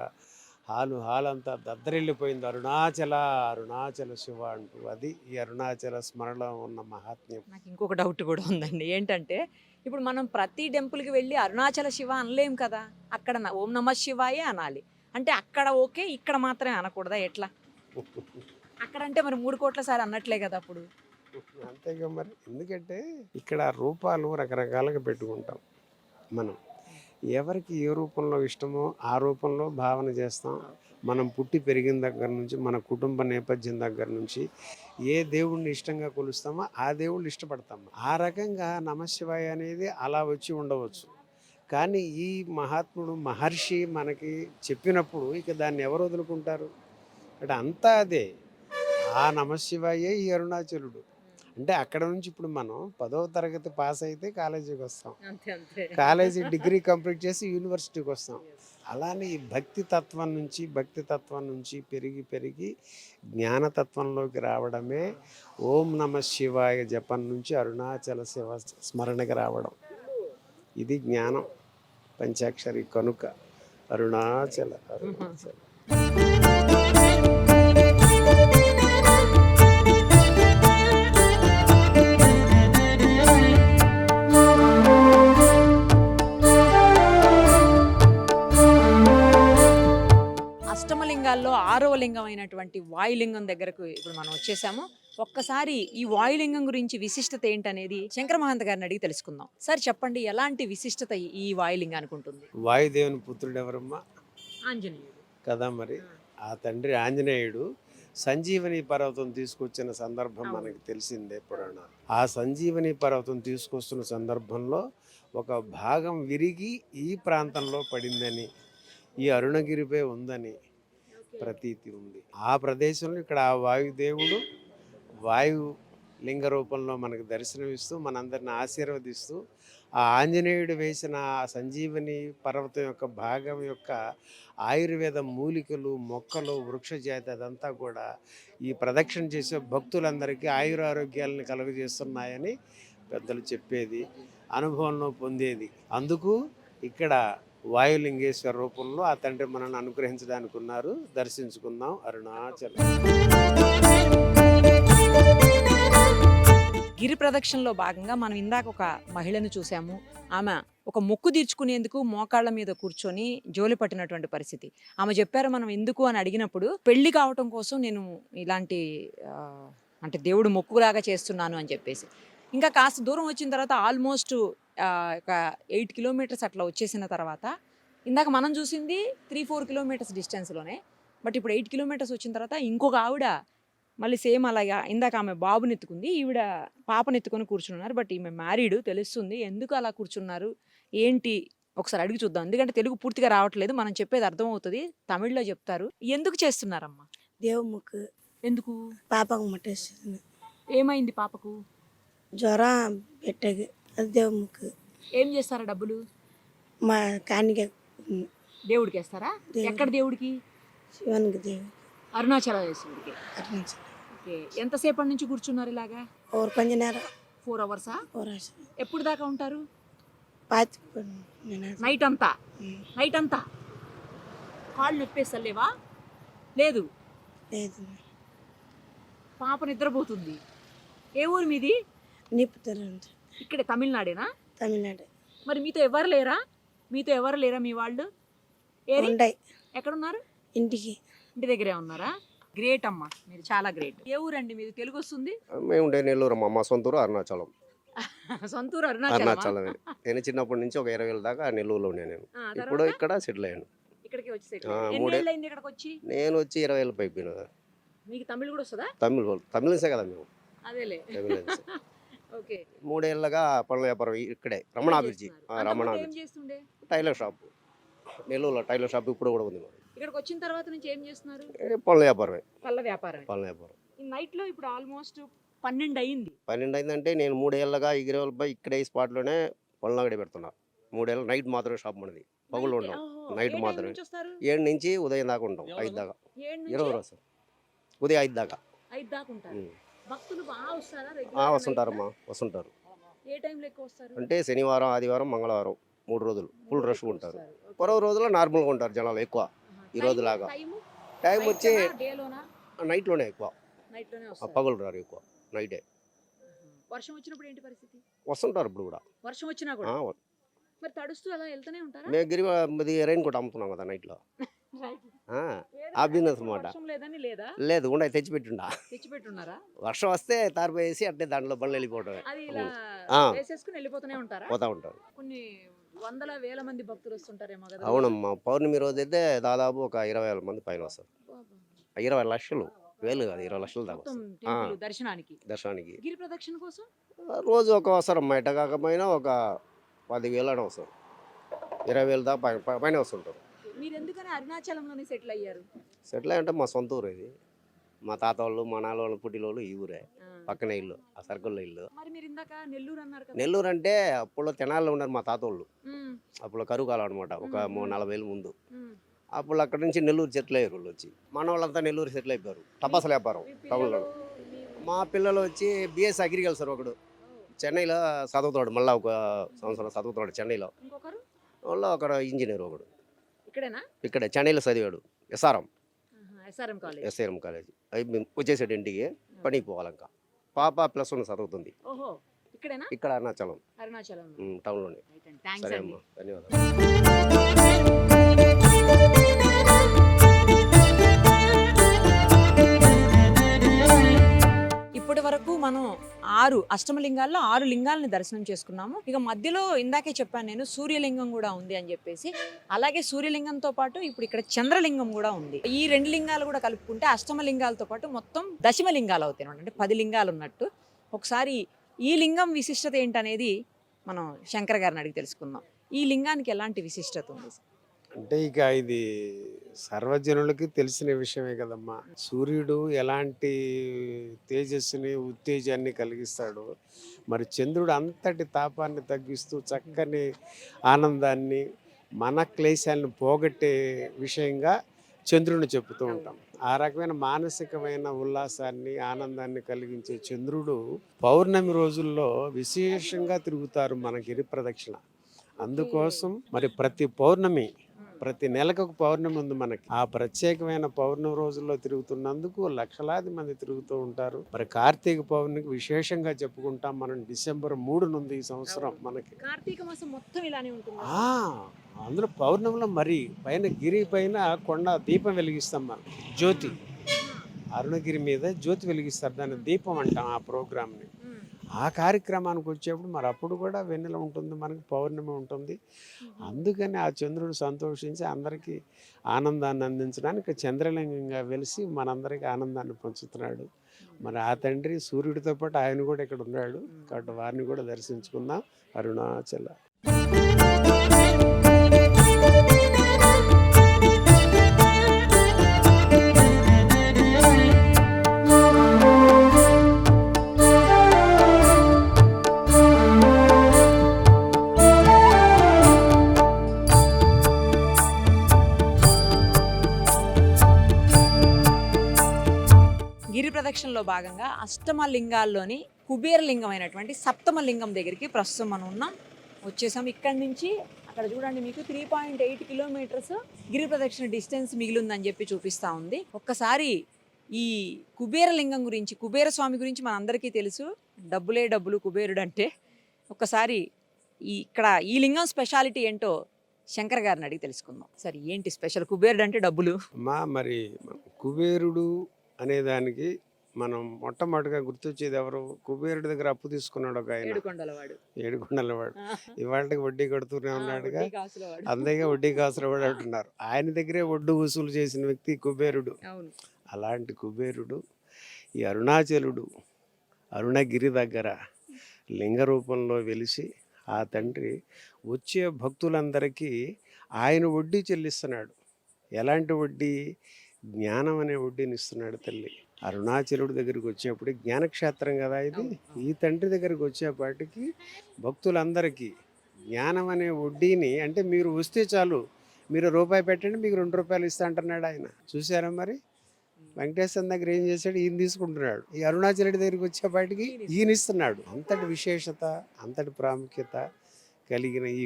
హాల్ అంతా దద్దరిల్లిపోయింది, అరుణాచల అరుణాచల శివ అంటూ. అది ఈ అరుణాచల స్మరణలో ఉన్న మహాత్మ్యం. నాకు ఇంకొక డౌట్ కూడా ఉందండి. ఏంటంటే ఇప్పుడు మనం ప్రతి టెంపుల్కి వెళ్ళి అరుణాచల శివ అనలేం కదా, అక్కడ ఓం నమ శివాయే అనాలి. అంటే అక్కడ ఓకే, ఇక్కడ మాత్రమే అనకూడదా? ఎట్లా? అక్కడంటే మరి 3 కోట్ల సారి అన్నట్లే కదా అప్పుడు. అంతేగా మరి. ఎందుకంటే ఇక్కడ రూపాలు రకరకాలుగా పెట్టుకుంటాం మనం. ఎవరికి ఏ రూపంలో ఇష్టమో ఆ రూపంలో భావన చేస్తాం. మనం పుట్టి పెరిగిన దగ్గర నుంచి, మన కుటుంబ నేపథ్యం దగ్గర నుంచి ఏ దేవుణ్ణి ఇష్టంగా కొలుస్తామో ఆ దేవుళ్ళు ఇష్టపడతాం. ఆ రకంగా నమశివాయ అనేది అలా వచ్చి ఉండవచ్చు. కానీ ఈ మహాత్ముడు మహర్షి మనకి చెప్పినప్పుడు ఇక దాన్ని ఎవరు వదులుకుంటారు? అంటే అంతా అదే, ఆ నమశివాయే ఈ అరుణాచలుడు. అంటే అక్కడ నుంచి ఇప్పుడు మనం 10వ తరగతి పాస్ అయితే కాలేజీకి వస్తాం, కాలేజీ డిగ్రీ కంప్లీట్ చేసి యూనివర్సిటీకి వస్తాం. అలానే ఈ భక్తి తత్వం నుంచి పెరిగి జ్ఞానతత్వంలోకి రావడమే ఓం నమ శివాయ జపం నుంచి అరుణాచల శివ స్మరణకి రావడం. ఇది జ్ఞానం పంచాక్షరి కనుక అరుణాచల అరుణాచల. అష్టమలింగాల్లో 6వ లింగం అయినటువంటి వాయులింగం దగ్గరకు ఇప్పుడు మనం వచ్చేసాము. ఒక్కసారి ఈ వాయులింగం గురించి విశిష్టత ఏంటనేది శంకర మహంత్ గారిని అడిగి తెలుసుకుందాం. సార్ చెప్పండి, ఎలాంటి విశిష్టత ఈ వాయులింగానికి ఉంటుంది? వాయుదేవుని పుత్రుడు ఎవరమ్మా? ఆంజనేయుడు. కదా మరి. ఆ తండ్రి ఆంజనేయుడు సంజీవని పర్వతం తీసుకొచ్చిన సందర్భం అవును. మనకి తెలిసిందే పురాణాలు. ఆ సంజీవని పర్వతం తీసుకొస్తున్న సందర్భంలో ఒక భాగం విరిగి ఈ ప్రాంతంలో పడిందని, ఈ అరుణగిరిపై ఉందని ప్రతీతి ఉంది. ఆ ప్రదేశంలో ఇక్కడ ఆ వాయుదేవుడు వాయు లింగ రూపంలో మనకు దర్శనమిస్తూ మనందరిని ఆశీర్వదిస్తూ ఆ ఆంజనేయుడు వేసిన ఆ సంజీవని పర్వతం యొక్క భాగం యొక్క ఆయుర్వేద మూలికలు, మొక్కలు, వృక్ష జాతి అదంతా కూడా ఈ ప్రదక్షిణ చేసే భక్తులందరికీ ఆయురారోగ్యాలను కలుగజేస్తున్నాయని పెద్దలు చెప్పేది, అనుభవంలో పొందేది. అందుకు ఇక్కడ వాయులింగేశ్వర రూపంలో ఆ తండ్రి మనల్ని అనుగ్రహించడానికి ఉన్నారు. దర్శించుకుందాం అరుణాచలం. గిరి ప్రదక్షిణలో భాగంగా మనం ఇందాక ఒక మహిళను చూసాము. ఆమె ఒక మొక్కు తీర్చుకునేందుకు మోకాళ్ళ మీద కూర్చొని జోలి పట్టినటువంటి పరిస్థితి. ఆమె చెప్పారు మనం ఎందుకు అని అడిగినప్పుడు పెళ్లి కావటం కోసం నేను ఇలాంటి అంటే దేవుడు మొక్కులాగా చేస్తున్నాను అని చెప్పేసి. ఇంకా కాస్త దూరం వచ్చిన తర్వాత ఆల్మోస్ట్ ఒక 8 కిలోమీటర్స్ అట్లా వచ్చేసిన తర్వాత ఇందాక మనం చూసింది 3-4 కిలోమీటర్స్ డిస్టెన్స్లోనే. బట్ ఇప్పుడు 8 కిలోమీటర్స్ వచ్చిన తర్వాత ఇంకొక ఆవిడ మళ్ళీ సేమ్ అలాగా ఇందాక ఆమె బాబుని ఎత్తుకుంది, ఈవిడ పాపని ఎత్తుకొని కూర్చున్నారు. బట్ ఈమె మ్యారీడ్ తెలుస్తుంది. ఎందుకు అలా కూర్చున్నారు ఏంటి ఒకసారి అడిగి చూద్దాం. ఎందుకంటే తెలుగు పూర్తిగా రావట్లేదు, మనం చెప్పేది అర్థమవుతుంది, తమిళ్లో చెప్తారు. ఎందుకు చేస్తున్నారమ్మా? దేవుముకు ఎందుకు? పాపకు ముట్టేస్తుంది, ఏమైంది పాపకు? జ్వరం పెట్టగి, అది దేవుముకు. ఏం చేస్తారా డబ్బులు? మా కానిక దేవుడికి వేస్తారా? ఎక్కడ దేవుడికి? శివానికి దేవు అరుణాచలేశ్వరుడికి. అరుణాచలం. ఓకే, ఎంతసేపటి నుంచి కూర్చున్నారు ఇలాగా? और కొంచెం నేరం 4 అవర్సా? और ఎప్పుడు దాకా ఉంటారు? పాతి నైట్ అంతా? నైట్ అంతా కాళ్ళు నొప్పేస్తలేవా? లేదు. లేదు, పాప నిద్రపోతుంది. ఏ ఊరు మీది? నిప్పుతారు ఇక్కడ తమిళనాడేనా? తమిళనాడు. మరి మీతో ఎవరు లేరా? మీతో ఎవరు లేరా మీ వాళ్ళు? ఏరి ఉంటాయి ఎక్కడున్నారు? ఇంటికి. ఇంటి దగ్గరే ఉన్నారా? గ్రేట్ అమ్మా, మీరు చాలా గ్రేట్. ఏ ఊరండి మీది? తెలుగు వస్తుంది? మేము ఉండే నెల్లూరు అమ్మ, మా సొంతూరు అరుణాచలం. సొంతూరు అరుణాచలం. అరుణాచలమే. నేను చిన్నప్పటి నుంచి ఒక 20 ఏళ్ళ దాకా నెల్లూరులో ఉండే. నేను ఇప్పుడు ఇక్కడ సెటిల్ అయ్యాను. ఇక్కడికి వచ్చి settle ఆ, అయ్యారు. ఎన్ని మూడే- ఏళ్ళు అయింది ఇక్కడికి వచ్చి? నేను వచ్చి 20 ఏళ్ళ పైపోయిన. మీకు తమిళ్ కూడా వస్తుందా? తమిళసే కదా మేము. అదేలే. తమిళన్సే. ఓకే. 3 ఏళ్ళగా పనుల వ్యాపారం ఇక్కడే రమణాభిర్జి. ఏం రమణాభిర్జి చేస్తుండే? టైలర్ షాప్, నెల్లూరులో టైలర్ షాప్ ఇప్పుడు కూడా ఉంది. ఇక్కడికి వచ్చిన తర్వాత నుంచి ఏం చేస్తున్నారు? పనుల వ్యాపారమే. పళ్ళ వ్యాపారం. పనుల వ్యాపారం. ఈ నైట్ లో ఇప్పుడు ఆల్మోస్ట్ 12 అయింది. 12 అయిందంటే నేను 3 ఏళ్ళగా ఇగిరేవాళ్ళపై ఇక్కడే ఈ స్పాట్లోనే పనులు అక్కడే పెడుతున్నా. 3 ఏళ్ళ నైట్ మాత్రమే షాప్ మనది, పగులు Night- ఉండవు. ఓహో, నైట్ ఏ time మాత్రమే. నుంచి వస్తారు? 7 నుంచి ఉదయం దాకా ఉంటాం, 5 దాకా. 7 20 నుంచి రోజు ఉదయం 5 దాకా. 5 దాకా ఉంటారు. ఉమ్. భక్తులు బాగా వస్తారా? Regular వస్తుంటారమ్మా, night లో? వస్తుంటారు. ఏ టైంలో ఎక్కువ వస్తారు? అంటే శనివారం, ఆదివారం, మంగళవారం 3 రోజులు ఫుల్ రష్ ఉంటారు. వస్తారు. Okay. పొరవ రోజుల్లో నార్మల్గా ఉంటారు జనాలు ఎక్కువ. ఆహా. ఈ రోజు Time- లాగా. time? టైం వచ్చి Night లోనా? Day లోనా? నైట్లోనే ఎక్కువ, Night లోనే వస్తారు. పగలు రారు ఎక్కువ, నైటే ఆహా. వర్షం వచ్చినప్పుడు ఏంటి పరిస్థితి? వస్తుంటారు ఇప్పుడు కూడా. వర్షం వచ్చినా కూడా మరి తడుస్తూ అలా వెళ్తూనే ఉంటారా? మేము గిరి రెయిన్ కోట్ అమ్ముతున్నాం కదా నైట్లో. Right. ఆ business అన్నమాట. వర్షం లేదని లేదా? లేదు, ఉండే తెచ్చిపెట్టిండా. తెచ్చిపెట్టున్నారా? వర్షం వస్తే తారిపోయేసి అంటే దాంట్లో బండ్లు వెళ్ళిపోవటమే. అది ఇలా ఆ. వేసేసుకుని వెళ్ళిపోతూనే ఉంటారా? పోతా ఉంటారు. కొన్ని వందల వేల మంది భక్తులు వస్తుంటారేమో కదా? అవునమ్మా, పౌర్ణమి రోజు అయితే దాదాపు ఒక 20,000 మంది పైన వస్తారు. బాబా. 20 లక్షలు, వేలు కాదు, 20 లక్షల దాకా మొత్తం వస్తారు టెంపుల్ దర్శనానికి, దర్శనానికి. గిరి ప్రదక్షిణ కోసం రోజు ఒక అవసరం బయట కాకపోయినా ఒక 10,000 అని అవసరం, 20,000 దాకా పైన వస్తుంటారు. మీరు ఎందుకని అరుణాచలంలోనే సెటిల్ అయ్యారు? సెటిల్ అంటే మా సొంత ఊరు ఇది. మా తాత వాళ్ళు, మా నాన్న వాళ్ళు, పుట్టిలోళ్ళు ఈ ఊరే, ఆ. పక్కనే ఇల్లు, ఆ సర్కిల్లో ఇల్లు. మరి మీరు ఇందాక నెల్లూరు అన్నారు కదా? నెల్లూరు అంటే అప్పుడు తెనాల్లో ఉన్నారు మా తాత వాళ్ళు. ఉమ్, అప్పుడు కరువు కాలం అనమాట, ఒక 40 ఏళ్ళ ముందు. ఉమ్. అప్పుడు అక్కడ నుంచి నెల్లూరు సెటిల్ అయ్యారు వాళ్ళు వచ్చి. మన వాళ్ళంతా నెల్లూరు సెటిల్ అయిపోయారు, టపాసుల వ్యాపారం మీ టౌన్లో. పిల్లలు, మీ- మా పిల్లలు వచ్చి బిఎస్ అగ్రికల్చర్, ఒకడు చెన్నైలో చదువుతాడు, మళ్ళీ ఒక సంవత్సరం చదువుతాడు చెన్నైలో. ఇంకొకరు వాళ్ళు అక్కడ ఇంజనీర్ ఒకడు ఇక్కడేనా? ఇక్కడ చెన్నైలో చదివాడు, SRM SRM college. SRM college. అవి మేము వచ్చేసాడు ఇంటికి, పనికి పోవాలి. ఇంకా పాప +1 చదువుతుంది ఓహో, ఇక్కడేనా? ఇక్కడ అరుణాచలం అరుణాచలం. టౌన్లోనే. థ్యాంక్స్ సరే అండి. అమ్మా, ధన్యవాదాలు. ఇప్పటి వరకు మనం అష్టమలింగాల్లో 6 లింగాలని దర్శనం చేసుకున్నాము. ఇక మధ్యలో ఇందాకే చెప్పాను నేను సూర్యలింగం కూడా ఉంది అని చెప్పేసి. అలాగే సూర్యలింగంతో పాటు ఇప్పుడు ఇక్కడ చంద్రలింగం కూడా ఉంది. ఈ 2 లింగాలు కూడా కలుపుకుంటే అష్టమలింగాలతో పాటు మొత్తం దశమలింగాలు అవుతాయి అన్నమాట. అంటే 10 లింగాలు ఉన్నట్టు. ఒకసారి ఈ లింగం విశిష్టత ఏంటనేది మనం శంకర్ గారిని అడిగి తెలుసుకుందాం. ఈ లింగానికి ఎలాంటి విశిష్టత ఉంది? అంటే ఇక ఇది సర్వజనులకి తెలిసిన విషయమే కదమ్మా. సూర్యుడు ఎలాంటి తేజస్సుని ఉత్తేజాన్ని కలిగిస్తాడో, మరి చంద్రుడు అంతటి తాపాన్ని తగ్గిస్తూ చక్కని ఆనందాన్ని మన క్లేశాలను పోగొట్టే విషయంగా చంద్రుడిని చెప్తూ ఉంటాం. ఆ రకమైన మానసికమైన ఉల్లాసాన్ని ఆనందాన్ని కలిగించే చంద్రుడు పౌర్ణమి రోజుల్లో విశేషంగా తిరుగుతారు మన గిరి ప్రదక్షిణ. అందుకోసం మరి ప్రతి నెలకు ఒక పౌర్ణమి ఉంది మనకి. ఆ ప్రత్యేకమైన పౌర్ణమి రోజుల్లో తిరుగుతున్నందుకు లక్షలాది మంది తిరుగుతూ ఉంటారు. మరి కార్తీక పౌర్ణమికి విశేషంగా చెప్పుకుంటాం మనం. December 3 నుండి ఈ సంవత్సరం మనకి. కార్తీక మాసం మొత్తం ఇలానే ఉంటుంది. అందులో పౌర్ణమిలో మరి పైన గిరి పైన కొండ దీపం వెలిగిస్తాం మనం. జ్యోతి, అరుణగిరి మీద జ్యోతి వెలిగిస్తారు, దాన్ని దీపం అంటాం ఆ ప్రోగ్రామ్ని. ఆ కార్యక్రమానికి వచ్చేప్పుడు మరి అప్పుడు కూడా వెన్నెల ఉంటుంది, మనకి పౌర్ణమి ఉంటుంది. అందుకని ఆ చంద్రుడు సంతోషించి అందరికీ ఆనందాన్ని అందించడానికి చంద్రలింగంగా వెలిసి మనందరికీ ఆనందాన్ని పంచుతున్నాడు. మరి ఆ తండ్రి సూర్యుడితో పాటు ఆయన కూడా ఇక్కడ ఉన్నాడు. కాబట్టి వారిని కూడా దర్శించుకుందాం. అరుణాచల. గిరి ప్రదక్షిణలో భాగంగా అష్టమ లింగాల్లోని కుబేర లింగం అయినటువంటి సప్తమ లింగం దగ్గరికి ప్రస్తుతం మనం ఉన్నాం. వచ్చేసాం. ఇక్కడి నుంచి అక్కడ చూడండి, మీకు 3.8 కిలోమీటర్స్ గిరి ప్రదక్షిణ డిస్టెన్స్ మిగిలిందని చెప్పి చూపిస్తూ ఉంది. ఒక్కసారి ఈ కుబేర లింగం గురించి, కుబేర స్వామి గురించి మనందరికీ తెలుసు. డబ్బులే డబ్బులు కుబేరుడు అంటే. ఒక్కసారి ఇక్కడ ఈ లింగం స్పెషాలిటీ ఏంటో శంకర్ గారిని అడిగి తెలుసుకుందాం. సరే, ఏంటి స్పెషల్? కుబేరుడు అంటే డబ్బులు. మరి కుబేరుడు అనేదానికి మనం మొట్టమొదటిగా గుర్తొచ్చేది ఎవరు? కుబేరుడి దగ్గర అప్పు తీసుకున్నాడు ఒక ఆయన, ఏడుకొండలవాడు. ఇవాళకి వడ్డీ కడుతూనే ఉన్నాడుగా, అంతేగా వడ్డీ కాసులవాడు అంటున్నారు. ఆయన దగ్గరే వడ్డీ వసూలు చేసిన వ్యక్తి కుబేరుడు. అలాంటి కుబేరుడు ఈ అరుణాచలుడు అరుణగిరి దగ్గర లింగ రూపంలో వెలిసి ఆ తండ్రి వచ్చే భక్తులందరికీ ఆయన వడ్డీ చెల్లిస్తున్నాడు. ఎలాంటి వడ్డీ? జ్ఞానం అనే వడ్డీని ఇస్తున్నాడు తల్లి. అరుణాచలుడి దగ్గరికి వచ్చేప్పుడు జ్ఞానక్షేత్రం కదా ఇది. ఈ తండ్రి దగ్గరికి వచ్చేపాటికి భక్తులందరికీ జ్ఞానం అనే వడ్డీని, అంటే మీరు వస్తే చాలు, మీరు రూపాయి పెట్టండి మీకు 2 రూపాయలు ఇస్తా అంటున్నాడు ఆయన. చూసారా మరి? వెంకటేశ్వర దగ్గర ఏం చేశాడు? ఈయన తీసుకుంటున్నాడు. ఈ అరుణాచలుడి దగ్గరికి వచ్చేపాటికి ఈయన ఇస్తున్నాడు. అంతటి విశేషత, అంతటి ప్రాముఖ్యత కలిగిన ఈ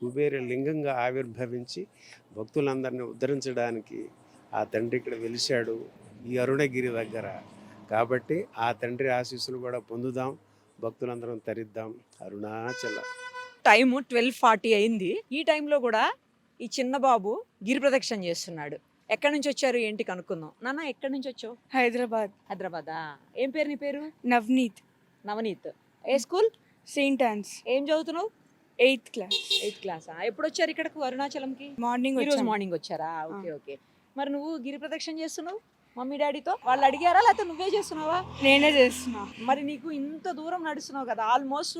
కుబేర లింగంగా ఆవిర్భవించి భక్తులందరినీ ఉద్ధరించడానికి ఆ తండ్రి ఇక్కడ వెలిశాడు ఈ అరుణగిరి దగ్గర. కాబట్టి ఆ తండ్రి ఆశీస్సులు కూడా పొందుదాం, భక్తులందరం తరిద్దాం. అరుణాచల. టైము 12:40 అయింది. ఈ టైంలో కూడా ఈ చిన్న బాబు గిరి ప్రదక్షిణ చేస్తున్నాడు. ఎక్కడి నుంచి వచ్చారు ఏంటి కనుక్కుందాం. నాన్న, ఎక్కడి నుంచి వచ్చావు? హైదరాబాదా? ఏం పేరు నీ పేరు? నవనీత్. ఏ స్కూల్? Saint Ann's. ఏం చదువుతున్నావు? 8th class. 8th class. ఎప్పుడు వచ్చారు ఇక్కడకు అరుణాచలంకి? ఈరోజు మార్నింగ్ వచ్చారా? ఓకే. మరి నువ్వు గిరి ప్రదక్షిణ చేస్తున్నావు మమ్మీ డాడీతో? వాళ్ళు అడిగారా లేకపోతే నువ్వే చేస్తున్నావా? నేనే చేస్తున్నా. మరి నీకు ఇంత దూరం నడుస్తున్నావు కదా, ఆల్మోస్ట్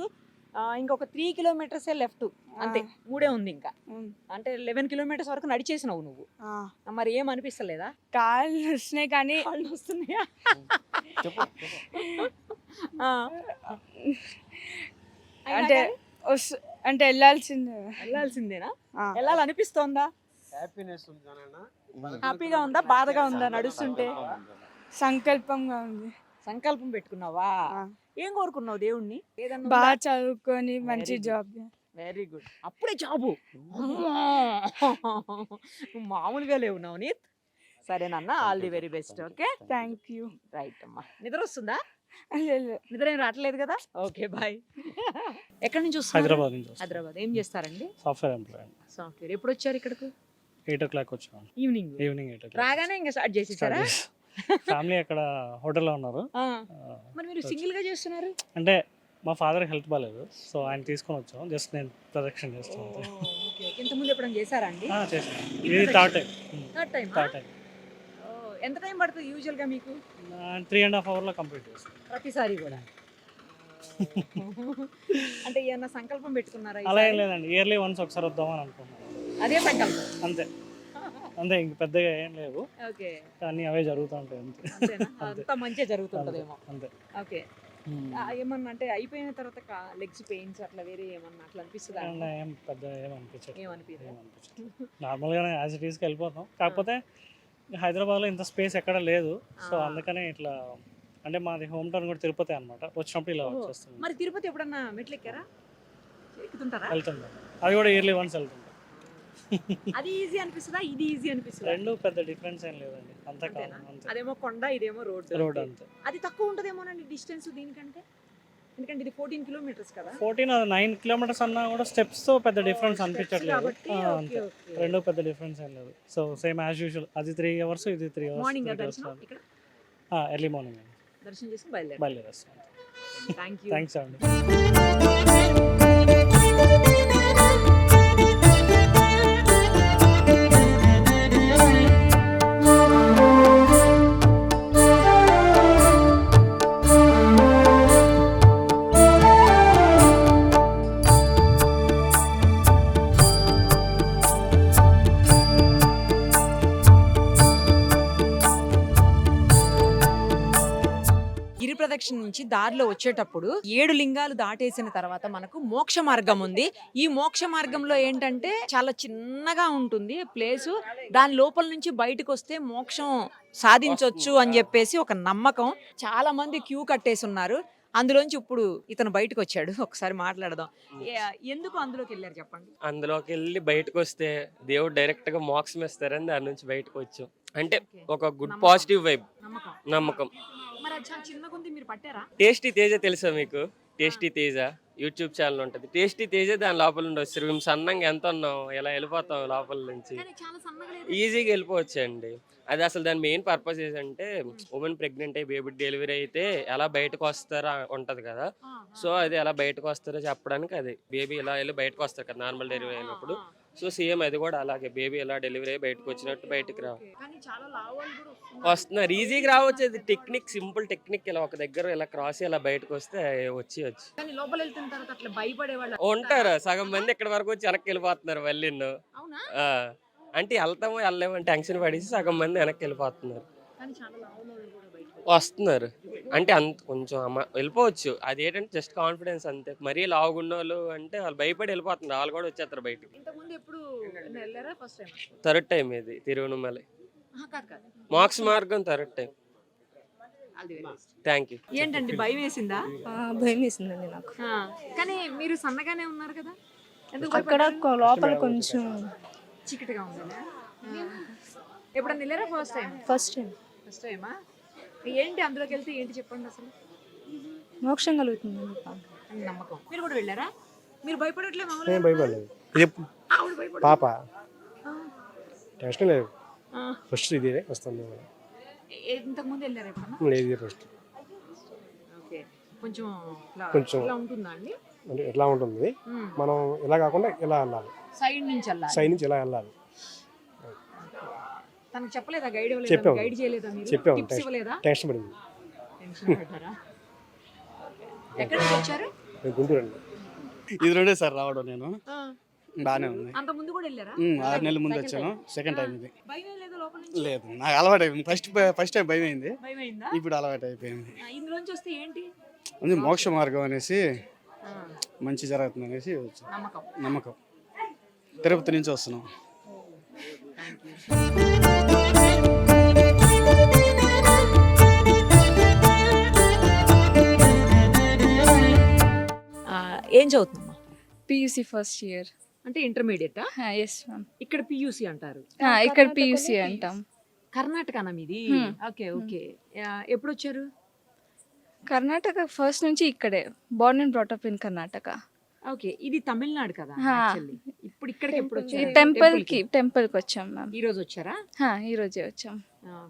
ఇంకొక 3 kilometers లెఫ్ట్, అంతే. 3 ఉంది ఇంకా. అంటే 11 kilometers వరకు నడిచేసినావు నువ్వు. మరి ఏం అనిపిస్తలేదా? కాళ్ళు వస్తున్నాయి కానీ. కాళ్ళు వస్తున్నాయా? అంటే వెళ్ళాల్సిందేనా? వెళ్ళాలనిపిస్తోందా? హ్యాపీగా ఉందా, బాధగా ఉందా నడుస్తుంటే? సంకల్పంగా ఉంది. సంకల్పం పెట్టుకున్నావా? ఏం కోరుకున్నావు దేవుణ్ణి? బాగా చదువుకొని మంచి జాబ్. Very good. అప్పుడే జాబు? మామూలుగా లేవు నవనీత్. సరేనన్నా, all the very best. Okay, thank you. Right అమ్మా. నిద్ర వస్తుందా? నిద్ర ఏం రావట్లేదు కదా? Okay, bye. ఎక్కడి నుంచి వస్తున్నారు? హైదరాబాద్ నుంచి. హైదరాబాద్. ఏం చేస్తారండి? Software employee. సాఫ్ట్వేర్. ఎప్పుడు వచ్చారు ఇక్కడకు? 8 o'clock వచ్చాను. Evening 8 o'clock. రాగానే ఇంకా స్టార్ట్ చేసేసారా? ఫ్యామిలీ అక్కడ హోటల్లో ఉన్నారు. ఆ, మరి మీరు సింగిల్ గా చేస్తున్నారు? అంటే మా ఫాదర్ హెల్త్ బాగాలేదు, సో ఆయన తీసుకొని వచ్చాం. జస్ట్ నేను ప్రదక్షిణ చేస్తాను అంతే. ఓకే. ఇంతకుముందు ఎప్పుడైనా చేశారా అండి? చేసాను. ఇది third time. Third time. Third time. ఎంత టైం పడుతుంది యూజువల్ గా మీకు 3.5 hours కంప్లీట్ చేస్తాను. ప్రతిసారి కూడా? అంటే ఏమన్నా సంకల్పం పెట్టుకున్నారా అలా ఏం ఈసారి? లేదండి, ఇయర్లీ వన్స్ ఒకసారి వద్దామని అనుకుంటున్నాను. అదే సంకల్పం. అంతే అంతే, ఇంక పెద్దగా ఏం లేవు, ఓకే. కానీ అవే జరుగుతూ ఉంటాయి అంతే. అంతేనా? అంతే. అంతా మంచిగా జరుగుతుంటదేమో. అంతే. ఓకే. ఏమన్నా అంటే అయిపోయిన తర్వాత లెగ్స్ పెయిన్స్ అట్లా వేరే ఏమన్నా అట్లా అనిపిస్తుందా? ఏం పెద్ద ఏమనిపించదు. ఏమనిపించదు. నార్మల్గానే యాజ్ ఇట్ ఈస్కి వెళ్ళిపోతాం. కాకపోతే హైదరాబాద్లో ఇంత స్పేస్ ఎక్కడ లేదు, సో అందుకనే ఇట్లా. అంటే మాది హోమ్ టౌన్ కూడా తిరుపతి అనమాట. వచ్చినప్పుడు ఇలా వచ్చేస్తుంది. మరి తిరుపతి ఎప్పుడన్నా మెట్లు ఎక్కారా? ఎక్కుతుంటారా? వెళ్తుంటాం, అది కూడా ఇయర్లీ వన్స్ వెళ్తుంటాం. అది ఈజీ అనిపిస్తుందా, ఇది ఈజీ అనిపిస్తుందా? రెండు పెద్ద డిఫరెన్స్ ఏం లేదండి, అంతే కాదు. అంతే, అదేమో కొండ, ఇదేమో రోడ్. రోడ్ అంతే. అది తక్కువ ఉంటదేమోనండి డిస్టెన్స్ దీనికంటే, ఎందుకంటే ఇది 14 kilometers కదా. 9 kilometers అన్నా కూడా స్టెప్స్తో పెద్ద డిఫరెన్స్ అనిపించట్లేదు. కాబట్టి అంతే, రెండు పెద్ద డిఫరెన్స్ ఏం లేదు. సో సేమ్ యాజ్ యూజువల్, అది 3 hours, ఇది 3 hours. మార్నింగ్ దర్శనం ఇక్కడ ఎర్లీ మార్నింగ్ అండి, దర్శనం చేసుకుని బయలుదేరారు. బయలుదేరేస్తాం. Thank you. థ్యాంక్స్ అండి. గిరి ప్రదక్షిణ నుంచి దారిలో వచ్చేటప్పుడు 7 లింగాలు దాటేసిన తర్వాత మనకు మోక్ష మార్గం ఉంది. ఈ మోక్ష మార్గంలో ఏంటంటే చాలా చిన్నగా ఉంటుంది ప్లేసు. దాని లోపల నుంచి బయటకు వస్తే మోక్షం సాధించొచ్చు అని చెప్పేసి ఒక నమ్మకం. చాలా మంది క్యూ కట్టేసి ఉన్నారు. అందులోంచి ఇప్పుడు ఇతను బయటకు వచ్చాడు. ఒకసారి మాట్లాడదాం. ఎందుకు అందులోకి వెళ్ళారు చెప్పండి? అందులోకి వెళ్ళి బయటకు వస్తే దేవుడు డైరెక్ట్ గా మోక్షం ఇస్తారని దాని నుంచి బయటకు వచ్చాం. అంటే ఒక గుడ్ పాజిటివ్ వైబ్, నమ్మకం. మరి అది చాలా చిన్నగా ఉంది, మీరు పట్టారా? టేస్టీ తేజ తెలుసా మీకు? టేస్టీ తేజ యూట్యూబ్ ఛానల్ ఉంటుంది. టేస్టీ తేజ దాని లోపల నుండి వస్తారు. మేము సన్నంగా ఎంత ఉన్నాం, ఎలా వెళ్ళిపోతాం లోపల నుంచి, కానీ చాలా సన్నగా లేదు. ఈజీగా వెళ్ళిపోవచ్చు అండి. అది అసలు దాని మెయిన్ పర్పస్ ఏంటంటే ఉమెన్ ప్రెగ్నెంట్ అయ్యి బేబీ డెలివరీ అయితే ఎలా బయటకు వస్తారా ఉంటది కదా. సో అది ఎలా బయటకు వస్తారో చెప్పడానికి, అది బేబీ ఇలా వెళ్ళి బయటకు వస్తారు కదా నార్మల్ డెలివరీ అయినప్పుడు. సో సేమ్ అది కూడా అలాగే, బేబీ ఎలా డెలివరీ అయ్యి బయటకు వచ్చినట్టు బయటకు రా కానీ చాలా లావాలు కూడా వస్తున్నారు. ఈజీగా రావచ్చు. అది టెక్నిక్, సింపుల్ టెక్నిక్. ఇలా ఒక దగ్గర ఇలా క్రాస్ ఇలా బయటకు వస్తే వచ్చి కానీ లోపల వెళ్తున్న తర్వాత అట్లా భయపడే వాళ్ళు ఉంటారు. సగం మంది ఇక్కడ వరకు వచ్చి వెనక్కి వెళ్ళిపోతున్నారు మళ్ళీ. అవునా? అంటే వెళ్తామో వెళ్ళలేమో అని టెన్షన్ పడేసి సగం మంది వెనక్కి వెళ్ళిపోతున్నారు, కానీ చాలా లావులో కూడా బయటకు వస్తున్నారు. అంటే అంత కొంచెం వెళ్ళిపోవచ్చు. అది ఏంటంటే జస్ట్ కాన్ఫిడెన్స్ అంతే. మరీ లావుగున్న వాళ్ళు అంటే వాళ్ళు భయపడి వెళ్ళిపోతున్నారు, వాళ్ళు కూడా వచ్చేస్తారు బయటకు. ఇంతకుముందు ఎప్పుడు వెళ్ళారా? First time? థర్డ్ టైం ఇది తిరువనమలై కాదు కాదు, మోక్ష మార్గం third time. All the very best. Thank you. ఏంటండి భయం వేసిందా? భయం వేసిందండి నాకు. కానీ మీరు సన్నగానే ఉన్నారు కదా, ఎందుకు అక్కడ లోపల కొంచెం చీకటిగా ఉందా? ఎప్పుడన్నా వెళ్ళారా? First time. First time. First టైమా? ఏంటి అందులోకి వెళ్తే ఏంటి చెప్పండి అసలు? మోక్షం కలుగుతుంది అని నమ్మకం. మీరు కూడా వెళ్ళారా? మీరు భయపడట్లే? నేను భయపడలేదు. పాప టెన్షన్ లేదు. ఫస్ట్ ఇది వస్తుంది. ఇంతకు ముందు వెళ్ళారా ఎప్పుడన్నా? లేదు ఫస్ట్. ఓకే. కొంచెం కొంచెం ఇలా ఉంటుందా అండి? అంటే ఎట్లా ఉంటుంది, మనం ఇలా కాకుండా ఇలా వెళ్ళాలి, సైడ్ నుంచి వెళ్ళాలి. సైడ్ నుంచి ఇలా వెళ్ళాలి. తనకు చెప్పలేదా? గైడ్ ఇవ్వలేదా? చెప్పాము. గైడ్ చేయలేదా? మీరు చెప్పాము. టిప్స్ ఇవ్వలేదా? టెన్షన్ పడింది. టెన్షన్ పడ్డారా? ఎక్కడి నుంచి వచ్చారు? నేను గుంటూరు అండి. ఇది రెండే సార్ రావడం. నేను బాగానే ఉంది. అంత ముందు కూడా వెళ్ళారా? 6 నెలల ముందు వచ్చాను. సెకండ్ టైం ఇది. భయం లేదు లోపల నుంచి? లేదు, నాకు అలవాటు అయిపోయింది. ఫస్ట్ టైం భయం అయింది, భయమైందా? ఇప్పుడు అలవాటు అయిపోయింది. ఇందులోంచి వస్తే ఏంటి? ఉంది మోక్ష మార్గం అనేసి, మంచి జరుగుతుంది అనేసి నమ్మకం. నమ్మకం. తిరుపతి నుంచి వస్తున్నాం. ఏం చదువుతున్నామా? PUC first year. అంటే ఇంటర్మీడియటా? Yes ma'am. ఇక్కడ పియూసీ అంటారు. ఇక్కడ పియూసీ అంటాం. కర్ణాటకనా మీది? Okay okay. ఎప్పుడు వచ్చారు? కర్ణాటక ఫస్ట్ నుంచి ఇక్కడే. Born and brought up in Karnataka. Okay, ఇది తమిళనాడు కదా హా. actually. ఇప్పుడు ఇక్కడికి ఎప్పుడు ఈ వచ్చారు? టెంపుల్కి వచ్చాం మ్యామ్. ఈ రోజు వచ్చారా? ఈ రోజే వచ్చాం.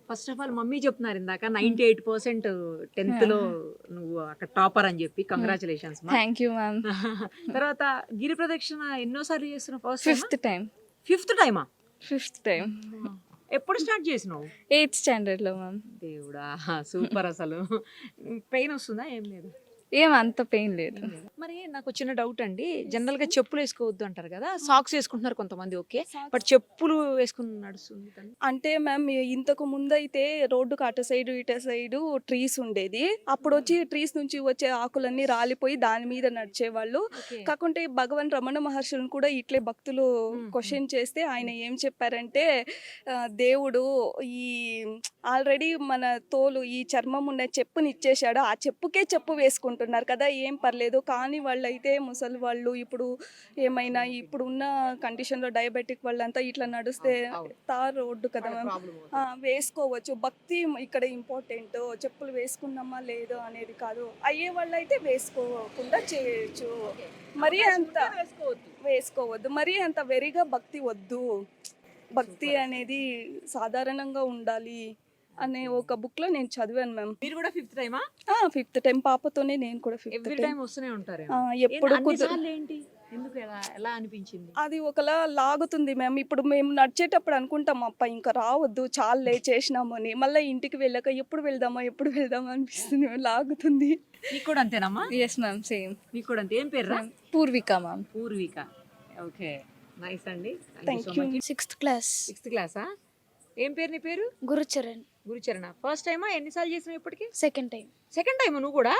ఫస్ట్ ఆఫ్ ఆల్ మమ్మీ చెప్తున్నారు ఇందాక 98% 10th లో నువ్వు అక్కడ టాపర్ అని చెప్పి కంగ్రాచులేషన్స్. Thank you ma'am. తర్వాత గిరి ప్రదక్షిణ ఎన్నోసార్లు చేస్తున్నావు? ఫిఫ్త్ టైమా? టైం. ఎప్పుడు స్టార్ట్ చేసినావు? 8th స్టాండర్డ్లో మ్యామ్. దేవుడా, సూపర్ అసలు. పెయిన్ వస్తుందా? ఏం లేదు. ఏం అంత పెయిన్ లేదు. మరి నాకు వచ్చిన డౌట్ అండి, జనరల్ గా చెప్పులు వేసుకోవద్దు అంటారు కదా, సాక్స్ వేసుకుంటున్నారు కొంతమంది, ఓకే, బట్ చెప్పులు వేసుకుని నడుస్తుంది తను. అంటే మ్యామ్ ఇంతకు ముందు అయితే రోడ్డుకు అటు సైడ్ ఇటు సైడ్ ట్రీస్ ఉండేది. అప్పుడు వచ్చి ట్రీస్ నుంచి వచ్చే ఆకులన్నీ రాలిపోయి దాని మీద నడిచేవాళ్ళు. Okay. కాకుంటే భగవాన్ రమణ మహర్షులను కూడా ఇట్లే భక్తులు క్వశ్చన్ చేస్తే ఆయన ఏం చెప్పారంటే దేవుడు ఈ ఆల్రెడీ మన తోలు ఈ చర్మం ఉన్న చెప్పుని ఇచ్చేశాడు, ఆ చెప్పుకే చెప్పు వేసుకుంటున్నారు కదా, ఏం పర్లేదు. కానీ వాళ్ళైతే ముసలి వాళ్ళు ఇప్పుడు ఏమైనా ఇప్పుడు ఉన్న కండిషన్లో డయాబెటిక్ వాళ్ళంతా ఇట్లా నడిస్తే తార్ రోడ్డు కదా మ్యామ్, వేసుకోవచ్చు. భక్తి ఇక్కడ ఇంపార్టెంట్, చెప్పులు వేసుకున్నామా లేదో అనేది కాదు. అయ్యే వాళ్ళు అయితే వేసుకోకుండా చేయొచ్చు, మరీ అంత వేసుకోవద్దు, మరీ అంత వెరిగా భక్తి వద్దు. భక్తి అనేది సాధారణంగా ఉండాలి అనే ఒక బుక్ లో నేను చదివాను మ్యామ్. మీరు కూడా 5th టైమా? 5th టైం పాపతోనే నేను కూడా 5th ఎవ్రీ టైం. టైం వస్తూనే ఉంటారు. ఎప్పుడు ఏంటి, ఎందుకు, ఎలా అనిపించింది? అది ఒకలా లాగుతుంది మ్యామ్. ఇప్పుడు మేము నడిచేటప్పుడు అనుకుంటాం అప్ప ఇంకా రావద్దు చాలే చేసినాము అని, మళ్ళీ ఇంటికి వెళ్ళాక ఎప్పుడు వెళ్దామా అనిపిస్తుంది, లాగుతుంది. నీకు కూడా అంతేనమ్మా? Yes ma'am, same. నీకు కూడా అంతే. ఏం పేరు? Purvika ma'am. Purvika. Okay, nice అండి. Thank you. 6th class. 6th క్లాసా? ఏం పేరు నీ పేరు? గురుచరణ్. గురుచరణ. ఫస్ట్ టైమా? ఎన్నిసార్లు చేసినావు ఇప్పటికి? Second time. సెకండ్ టైం నువ్వు కూడా?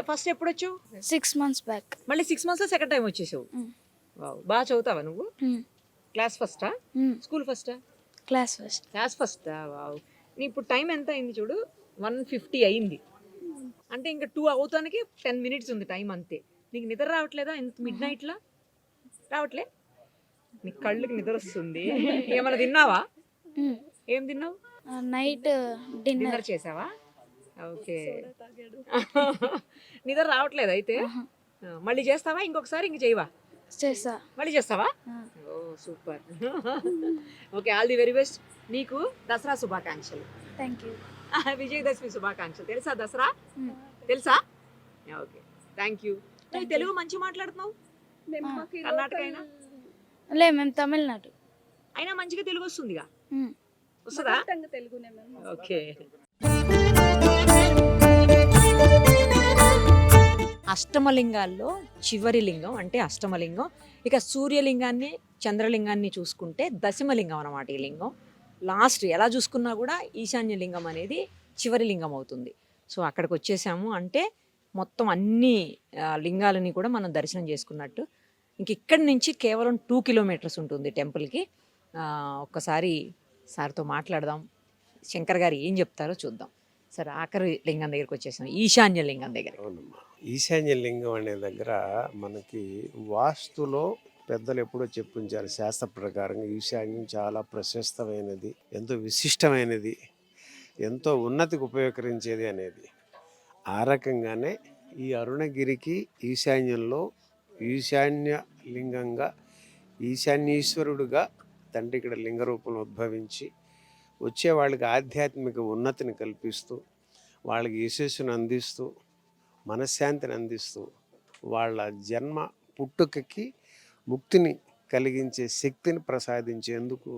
ఫస్ట్ ఎప్పుడు వచ్చావు? 6 months back. మళ్ళీ 6 months లో సెకండ్ టైం వచ్చేసావు. వావ్, బాగా చదువుతావా నువ్వు? క్లాస్ ఫస్టా? స్కూల్ ఫస్టా? Class first. క్లాస్ ఫస్టా? వావ్. నీ ఇప్పుడు టైం ఎంత అయింది చూడు, 1:50 అయింది. అంటే ఇంకా 2 అవుతానికి 10 minutes ఉంది టైం అంతే. నీకు నిద్ర రావట్లేదా? ఇంత మిడ్ నైట్లో రావట్లే? నీ కళ్ళకి నిద్ర వస్తుంది. ఏమైనా తిన్నావా? ఏం తిన్నావు? Night dinner. డిన్నర్ చేసావా? ఓకే. నిద్ర రావట్లేదు అయితే? మళ్ళీ చేస్తావా ఇంకొకసారి? ఇంక చేయవా? చేసా. మళ్ళీ చేస్తావా? ఓ super. Okay, all the very best. నీకు దసరా శుభాకాంక్షలు. Thank you. విజయదశమి శుభాకాంక్షలు. తెలుసా దసరా? తెలుసా? Okay, thank you. నువ్వు తెలుగు మంచి మాట్లాడుతున్నావు, కర్ణాటక అయినా లే మేము తమిళనాడు. అయినా మంచిగా తెలుగు వస్తుందిగా, వస్తుందా? తెలుగునే మ్యామ్. ఓకే. అష్టమలింగాల్లో చివరి లింగం అంటే అష్టమలింగం. ఇక సూర్యలింగాన్ని చంద్రలింగాన్ని చూసుకుంటే దశమలింగం అన్నమాట ఈ లింగం. లాస్ట్ ఎలా చూసుకున్నా కూడా ఈశాన్య లింగం అనేది చివరి లింగం అవుతుంది. సో అక్కడికి వచ్చేసాము అంటే మొత్తం అన్ని లింగాలని కూడా మనం దర్శనం చేసుకున్నట్టు. ఇంక ఇక్కడి నుంచి కేవలం 2 kilometers ఉంటుంది టెంపుల్కి. ఒక్కసారి సార్తో మాట్లాడదాం, శంకర్ గారు ఏం చెప్తారో చూద్దాం. సరే, ఆఖరి లింగం దగ్గరికి వచ్చేసాం, ఈశాన్య లింగం దగ్గర. అవునమ్మా, ఈశాన్య లింగం అనే దగ్గర మనకి వాస్తులో పెద్దలు ఎప్పుడో చెప్పించారు, శాస్త్ర ప్రకారంగా ఈశాన్యం చాలా ప్రశస్తమైనది, ఎంతో విశిష్టమైనది, ఎంతో ఉన్నతికి ఉపయోగించేది అనేది. ఆ రకంగానే ఈ అరుణగిరికి ఈశాన్యంలో ఈశాన్య లింగంగా ఈశాన్యేశ్వరుడుగా తండ్రి ఇక్కడ లింగ రూపంలో ఉద్భవించి వచ్చే వాళ్ళకి ఆధ్యాత్మిక ఉన్నతిని కల్పిస్తూ, వాళ్ళకి యశస్సును అందిస్తూ, మనశ్శాంతిని అందిస్తూ, వాళ్ళ జన్మ పుట్టుకకి ముక్తిని కలిగించే శక్తిని ప్రసాదించేందుకు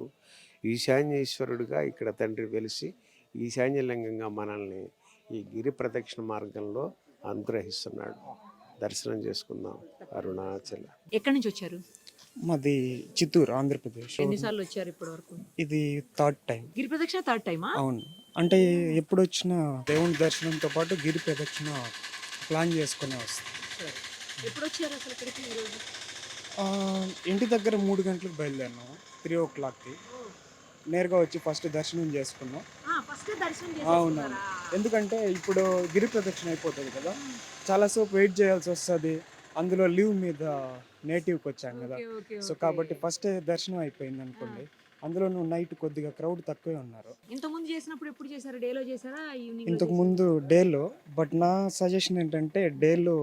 ఈశాన్యేశ్వరుడిగా ఇక్కడ తండ్రి వెలిసి ఈశాన్యలింగంగా మనల్ని ఈ గిరి ప్రదక్షిణ మార్గంలో అనుగ్రహిస్తున్నాడు. దర్శనం చేసుకుందాం. అరుణాచల. ఎక్కడి నుంచి వచ్చారు? మాది చిత్తూరు, ఆంధ్రప్రదేశ్. ఎన్నిసార్లు వచ్చారు ఇప్పటి వరకు? ఇది 3rd టైం. గిరి ప్రదక్షిణ 3rd టైమా? అవును, అంటే ఎప్పుడు వచ్చినా దేవుని దర్శనంతో పాటు గిరి ప్రదక్షిణ ప్లాన్ చేసుకునే వస్తాం. ఎప్పుడు వచ్చారు అసలు ఇక్కడికి ఈరోజు? ఇంటి దగ్గర 3 గంటలకు బయలుదేరినాము, 3 o'clockకి. నేరుగా వచ్చి ఫస్ట్ దర్శనం చేసుకున్నాం. ఫస్ట్ దర్శనం అవును, చేసుకున్నారా? ఎందుకంటే ఇప్పుడు గిరి ప్రదక్షిణ అయిపోతుంది కదా, చాలాసేపు వెయిట్ చేయాల్సి వస్తుంది. అందులో లీవ్ మీద నేటివ్కి వచ్చాం కదా, సో కాబట్టి ఫస్ట్ దర్శనం అయిపోయింది అనుకోండి. అందులోనూ నైట్ కొద్దిగా క్రౌడ్ తక్కువే ఉన్నారు. ఇంతకుముందు చేసినప్పుడు ఎప్పుడు చేశారు? డేలో చేశారా, ఈవినింగ్? ఇంతకు ముందు డేలో, బట్ నా సజెషన్ ఏంటంటే డేలో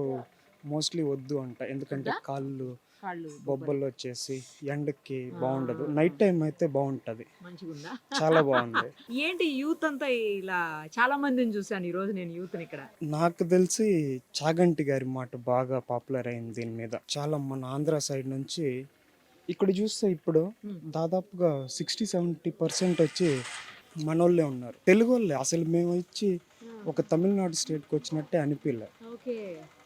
మోస్ట్లీ వద్దు అంట, ఎందుకంటే వద్దా? కాళ్ళు కాళ్ళు బొబ్బలు వచ్చేసి ఎండకి బాగుండదు. నైట్ టైం అయితే బాగుంటది, మంచిగుందా? చాలా బాగుంది. ఏంటి యూత్ అంతా ఇలా చాలా మందిని చూసాను ఈ రోజు నేను యూత్ ఇక్కడ. నాకు తెలిసి చాగంటి గారి మాట బాగా పాపులర్ అయింది దీని మీద. చాలా మన ఆంధ్ర సైడ్ నుంచి ఇక్కడ చూస్తే ఇప్పుడు దాదాపుగా 60-70% వచ్చి మనోళ్ళే ఉన్నారు, తెలుగు వాళ్ళే. అసలు మేము వచ్చి ఒక తమిళనాడు స్టేట్కి వచ్చినట్టే అనిపించలే, ఓకే,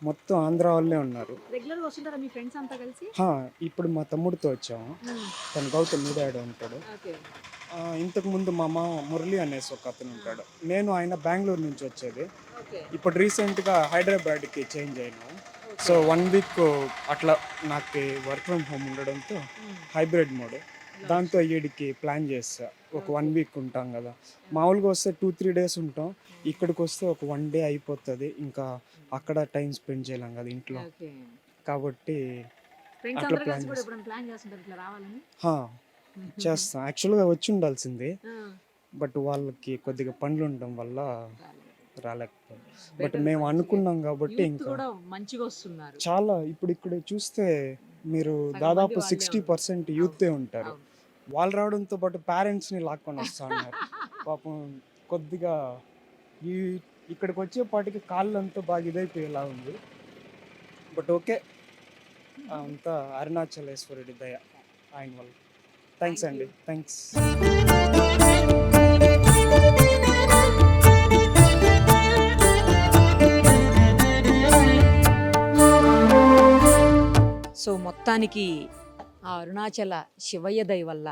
మొత్తం ఆంధ్ర వాళ్ళే ఉన్నారు. రెగ్యులర్ గా వస్తుంటారా మీ ఫ్రెండ్స్ అంతా కలిసి? ఇప్పుడు మా తమ్ముడితో వచ్చాము, తను గౌతమ్ మీడాడు ఉంటాడు. ఓకే, ఇంతకు ముందు మా మామ మురళి అనేసి ఒక అతను ఉంటాడు. నేను ఆయన బెంగళూరు నుంచి వచ్చేది. ఓకే, ఇప్పుడు రీసెంట్గా హైదరాబాద్కి చేంజ్ అయినాము. సో 1 వీక్ అట్లా నాకు వర్క్ ఫ్రమ్ హోమ్ ఉండడంతో హైబ్రిడ్ మోడ్, దాంతో ఈడికి ప్లాన్ చేస్తా. ఒక 1 వీక్ ఉంటాం కదా, మామూలుగా వస్తే 2-3 డేస్ ఉంటాం, ఇక్కడికి వస్తే ఒక 1 డే అయిపోతుంది. ఇంకా అక్కడ టైం స్పెండ్ చేయలేం కదా ఇంట్లో, ఓకే. కాబట్టి ఫ్రెండ్స్ అట్లా అందరూ ప్లాన్ కలిసి కూడా చేస్తాం. ఎప్పుడైనా ప్లాన్ చేస్తుంటారు ఇట్లా రావాలని? చేస్తాం. యాక్చువల్గా వచ్చి ఉండాల్సింది, ఆ, బట్ వాళ్ళకి కొద్దిగా పనులు ఉండడం వల్ల రాలేకపోయాం. బట్ better మేము మంచిగా. అనుకున్నాం కాబట్టి యూత్ ఇంకా కూడా మంచిగా వస్తున్నారు. చాలా ఇప్పుడు ఇక్కడ చూస్తే మీరు సగం దాదాపు మంది వాళ్ళే 60% యూతే ఉంటారు. అవును. వాళ్ళు రావడంతో పాటు పేరెంట్స్ని లాక్కొని వస్తా ఉన్నారు. పాపం కొద్దిగా ఈ ఇక్కడికి వచ్చేపాటికి కాళ్ళంతా బాగా ఇదైపోయేలా ఉంది. బట్ ఓకే, అంతా అరుణాచలేశ్వరుడి దయ ఆయన వల్ల. థ్యాంక్స్ అండి, థ్యాంక్స్. సో మొత్తానికి ఆ అరుణాచల శివయ్య దయ వల్ల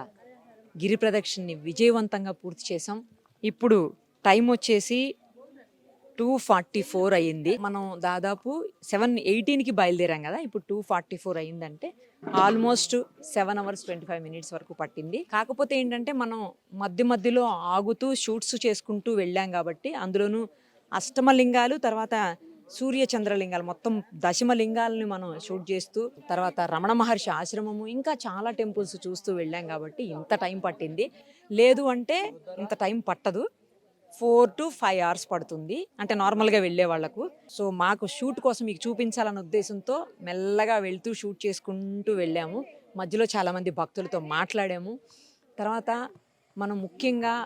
గిరి ప్రదక్షిణని విజయవంతంగా పూర్తి చేసాం. ఇప్పుడు టైం వచ్చేసి 2:44 అయ్యింది. మనం దాదాపు 7:18కి బయలుదేరాం కదా, ఇప్పుడు 2:44 అయ్యిందంటే ఆల్మోస్ట్ 7 hours 25 minutes వరకు పట్టింది. కాకపోతే ఏంటంటే మనం మధ్య మధ్యలో ఆగుతూ షూట్స్ చేసుకుంటూ వెళ్ళాం కాబట్టి, అందులోనూ అష్టమలింగాలు, తర్వాత సూర్య చంద్రలింగాలు, మొత్తం దశమలింగాలని మనం షూట్ చేస్తూ, తర్వాత రమణ మహర్షి ఆశ్రమము, ఇంకా చాలా టెంపుల్స్ చూస్తూ వెళ్ళాం కాబట్టి ఇంత టైం పట్టింది. లేదు అంటే ఇంత టైం పట్టదు, 4 to 5 hours పడుతుంది, అంటే నార్మల్గా వెళ్ళే వాళ్ళకు. సో మాకు షూట్ కోసం మీకు చూపించాలన్న ఉద్దేశంతో మెల్లగా వెళ్తూ షూట్ చేసుకుంటూ వెళ్ళాము. మధ్యలో చాలామంది భక్తులతో మాట్లాడాము. తర్వాత మనం ముఖ్యంగా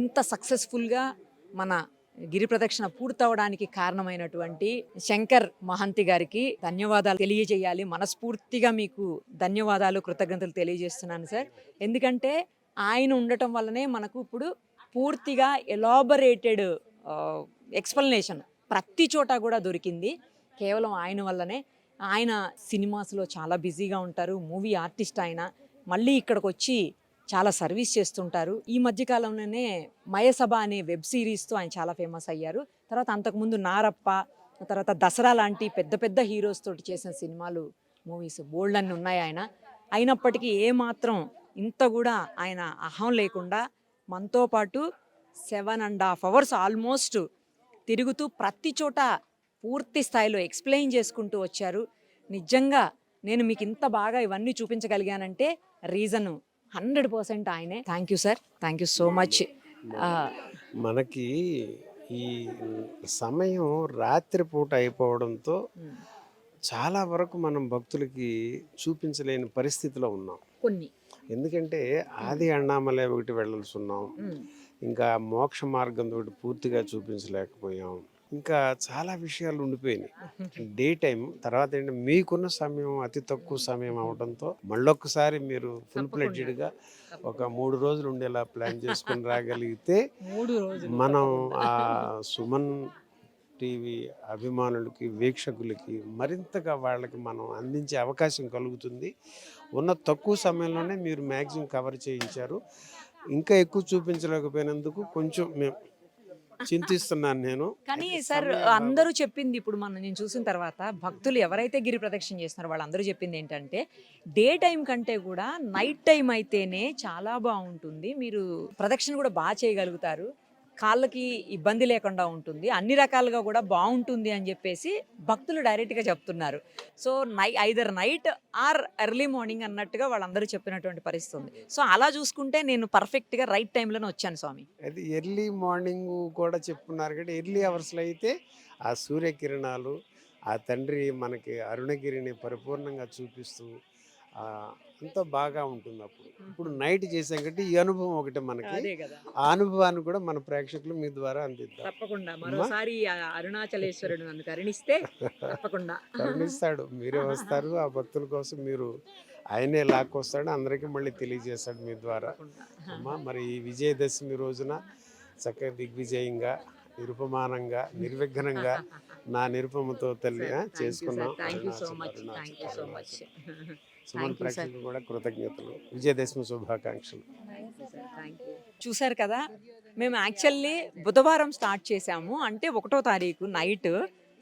ఇంత సక్సెస్ఫుల్గా మన గిరి ప్రదక్షిణ పూర్తవడానికి కారణమైనటువంటి శంకర్ మహంతి గారికి ధన్యవాదాలు తెలియజేయాలి. మనస్ఫూర్తిగా మీకు ధన్యవాదాలు, కృతజ్ఞతలు తెలియజేస్తున్నాను సార్. ఎందుకంటే ఆయన ఉండటం వల్లనే మనకు ఇప్పుడు పూర్తిగా ఎలాబరేటెడ్ ఎక్స్ప్లెనేషన్ ప్రతి చోట కూడా దొరికింది, కేవలం ఆయన వల్లనే. ఆయన సినిమాస్లో చాలా బిజీగా ఉంటారు, మూవీ ఆర్టిస్ట్ ఆయన. మళ్ళీ ఇక్కడికి వచ్చి చాలా సర్వీస్ చేస్తుంటారు. ఈ మధ్యకాలంలోనే మయసభ అనే వెబ్ సిరీస్తో ఆయన చాలా ఫేమస్ అయ్యారు. తర్వాత అంతకుముందు నారప్ప, తర్వాత దసరా లాంటి పెద్ద పెద్ద హీరోస్ తోటి చేసిన సినిమాలు, మూవీస్ బోల్డ్ అన్ని ఉన్నాయి ఆయన. అయినప్పటికీ ఏమాత్రం ఇంత కూడా ఆయన అహం లేకుండా మనతో పాటు 7.5 hours ఆల్మోస్ట్ తిరుగుతూ ప్రతి చోట పూర్తి స్థాయిలో ఎక్స్ప్లెయిన్ చేసుకుంటూ వచ్చారు. నిజంగా నేను మీకు ఇంత బాగా ఇవన్నీ చూపించగలిగానంటే రీజన్ 100% ఆయనే. Thank you sir, thank you so much. మనకి ఈ సమయం రాత్రిపూట అయిపోవడంతో చాలా వరకు మనం భక్తులకి చూపించలేని పరిస్థితిలో ఉన్నాం. కొన్ని ఎందుకంటే ఆది అన్నామలై ఒకటి వెళ్ళాల్సి ఉన్నాం, ఇంకా మోక్ష మార్గం తోటి పూర్తిగా చూపించలేకపోయాం, ఇంకా చాలా విషయాలు ఉండిపోయినాయి. డే టైం తర్వాత ఏంటంటే మీకున్న సమయం అతి తక్కువ సమయం అవడంతో మళ్ళొక్కసారి మీరు ఫుల్ ఫ్లెడ్జ్డ్గా ఒక 3 రోజులు ఉండేలా ప్లాన్ చేసుకుని రాగలిగితే 3 రోజులు మనం ఆ సుమన్ టీవీ అభిమానులకి, వీక్షకులకి మరింతగా వాళ్ళకి మనం అందించే అవకాశం కలుగుతుంది. ఉన్న తక్కువ సమయంలోనే మీరు మ్యాక్సిమం కవర్ చేయించారు. ఇంకా ఎక్కువ చూపించలేకపోయినందుకు కొంచెం మేము చింతిస్తున్నాను నేను. కానీ సార్ అందరూ చెప్పింది ఇప్పుడు నేను చూసిన తర్వాత భక్తులు ఎవరైతే గిరి ప్రదక్షిణ చేస్తున్నారో వాళ్ళందరూ చెప్పింది ఏంటంటే డే టైం కంటే కూడా నైట్ టైం అయితేనే చాలా బాగుంటుంది, మీరు ప్రదక్షిణ కూడా బాగా చేయగలుగుతారు, కాళ్ళకి ఇబ్బంది లేకుండా ఉంటుంది, అన్ని రకాలుగా కూడా బాగుంటుంది అని చెప్పేసి భక్తులు డైరెక్ట్గా చెప్తున్నారు. So either night or early morning అన్నట్టుగా వాళ్ళందరూ చెప్పినటువంటి పరిస్థితి ఉంది. సో అలా చూసుకుంటే నేను పర్ఫెక్ట్గా రైట్ టైంలోనే వచ్చాను స్వామి. అది ఎర్లీ మార్నింగ్ కూడా చెప్పున్నారు, కానీ ఎర్లీ అవర్స్లో అయితే ఆ సూర్యకిరణాలు ఆ తండ్రి మనకి అరుణగిరిని పరిపూర్ణంగా చూపిస్తూ ఎంతో బాగా ఉంటుంది. ఇప్పుడు నైట్ చేసాం కాబట్టి ఈ అనుభవం ఒకటి మనకి, అదే కదా. ఆ అనుభవాన్ని కూడా మన ప్రేక్షకులు మీ ద్వారా అందిద్దాం. తప్పకుండా మరోసారి ఆ అరుణాచలేశ్వరుడు నన్ను కరుణిస్తే తప్పకుండా కరుణిస్తాడు, మీరే వస్తారు, ఆ భక్తుల కోసం మీరు ఆయనే లాక్కొస్తాడు, అందరికీ మళ్ళీ తెలియజేస్తాడు మీ ద్వారా. అమ్మా మరి ఈ విజయదశమి రోజున చక్కగా దిగ్విజయంగా, నిరుపమానంగా, నిర్విఘ్నంగా నా నిరుపమతో తల్లి చేసుకున్నాం. Thank you so much, thank you so much. Suman ప్రేక్షకులు కూడా కృతజ్ఞతలు, విజయదశమి శుభాకాంక్షలు. చూశారు కదా, మేము యాక్చువల్లీ బుధవారం స్టార్ట్ చేసాము. అంటే 1వ తారీఖు నైట్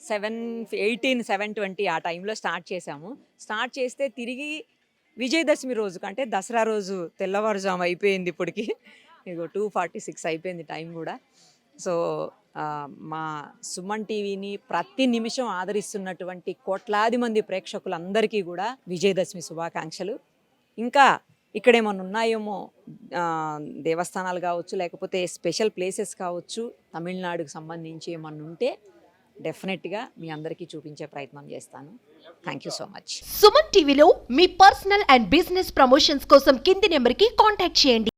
7:20 ఆ టైంలో స్టార్ట్ చేసాము. స్టార్ట్ చేస్తే తిరిగి విజయదశమి రోజుకు అంటే దసరా రోజు తెల్లవారుజాము అయిపోయింది. ఇప్పటికి ఇగో 2:46 అయిపోయింది టైం కూడా. సో మా సుమన్ టీవీని ప్రతి నిమిషం ఆదరిస్తున్నటువంటి కోట్లాది మంది ప్రేక్షకులందరికీ కూడా విజయదశమి శుభాకాంక్షలు. ఇంకా ఇక్కడ ఏమన్నా ఉన్నాయేమో, దేవస్థానాలు కావచ్చు, లేకపోతే స్పెషల్ ప్లేసెస్ కావచ్చు, తమిళనాడుకు సంబంధించి ఏమన్నా ఉంటే డెఫినెట్గా మీ అందరికీ చూపించే ప్రయత్నం చేస్తాను. Thank you so much. Suman టీవీలో మీ పర్సనల్ అండ్ బిజినెస్ ప్రమోషన్స్ కోసం కింది నెంబర్కి కాంటాక్ట్ చేయండి.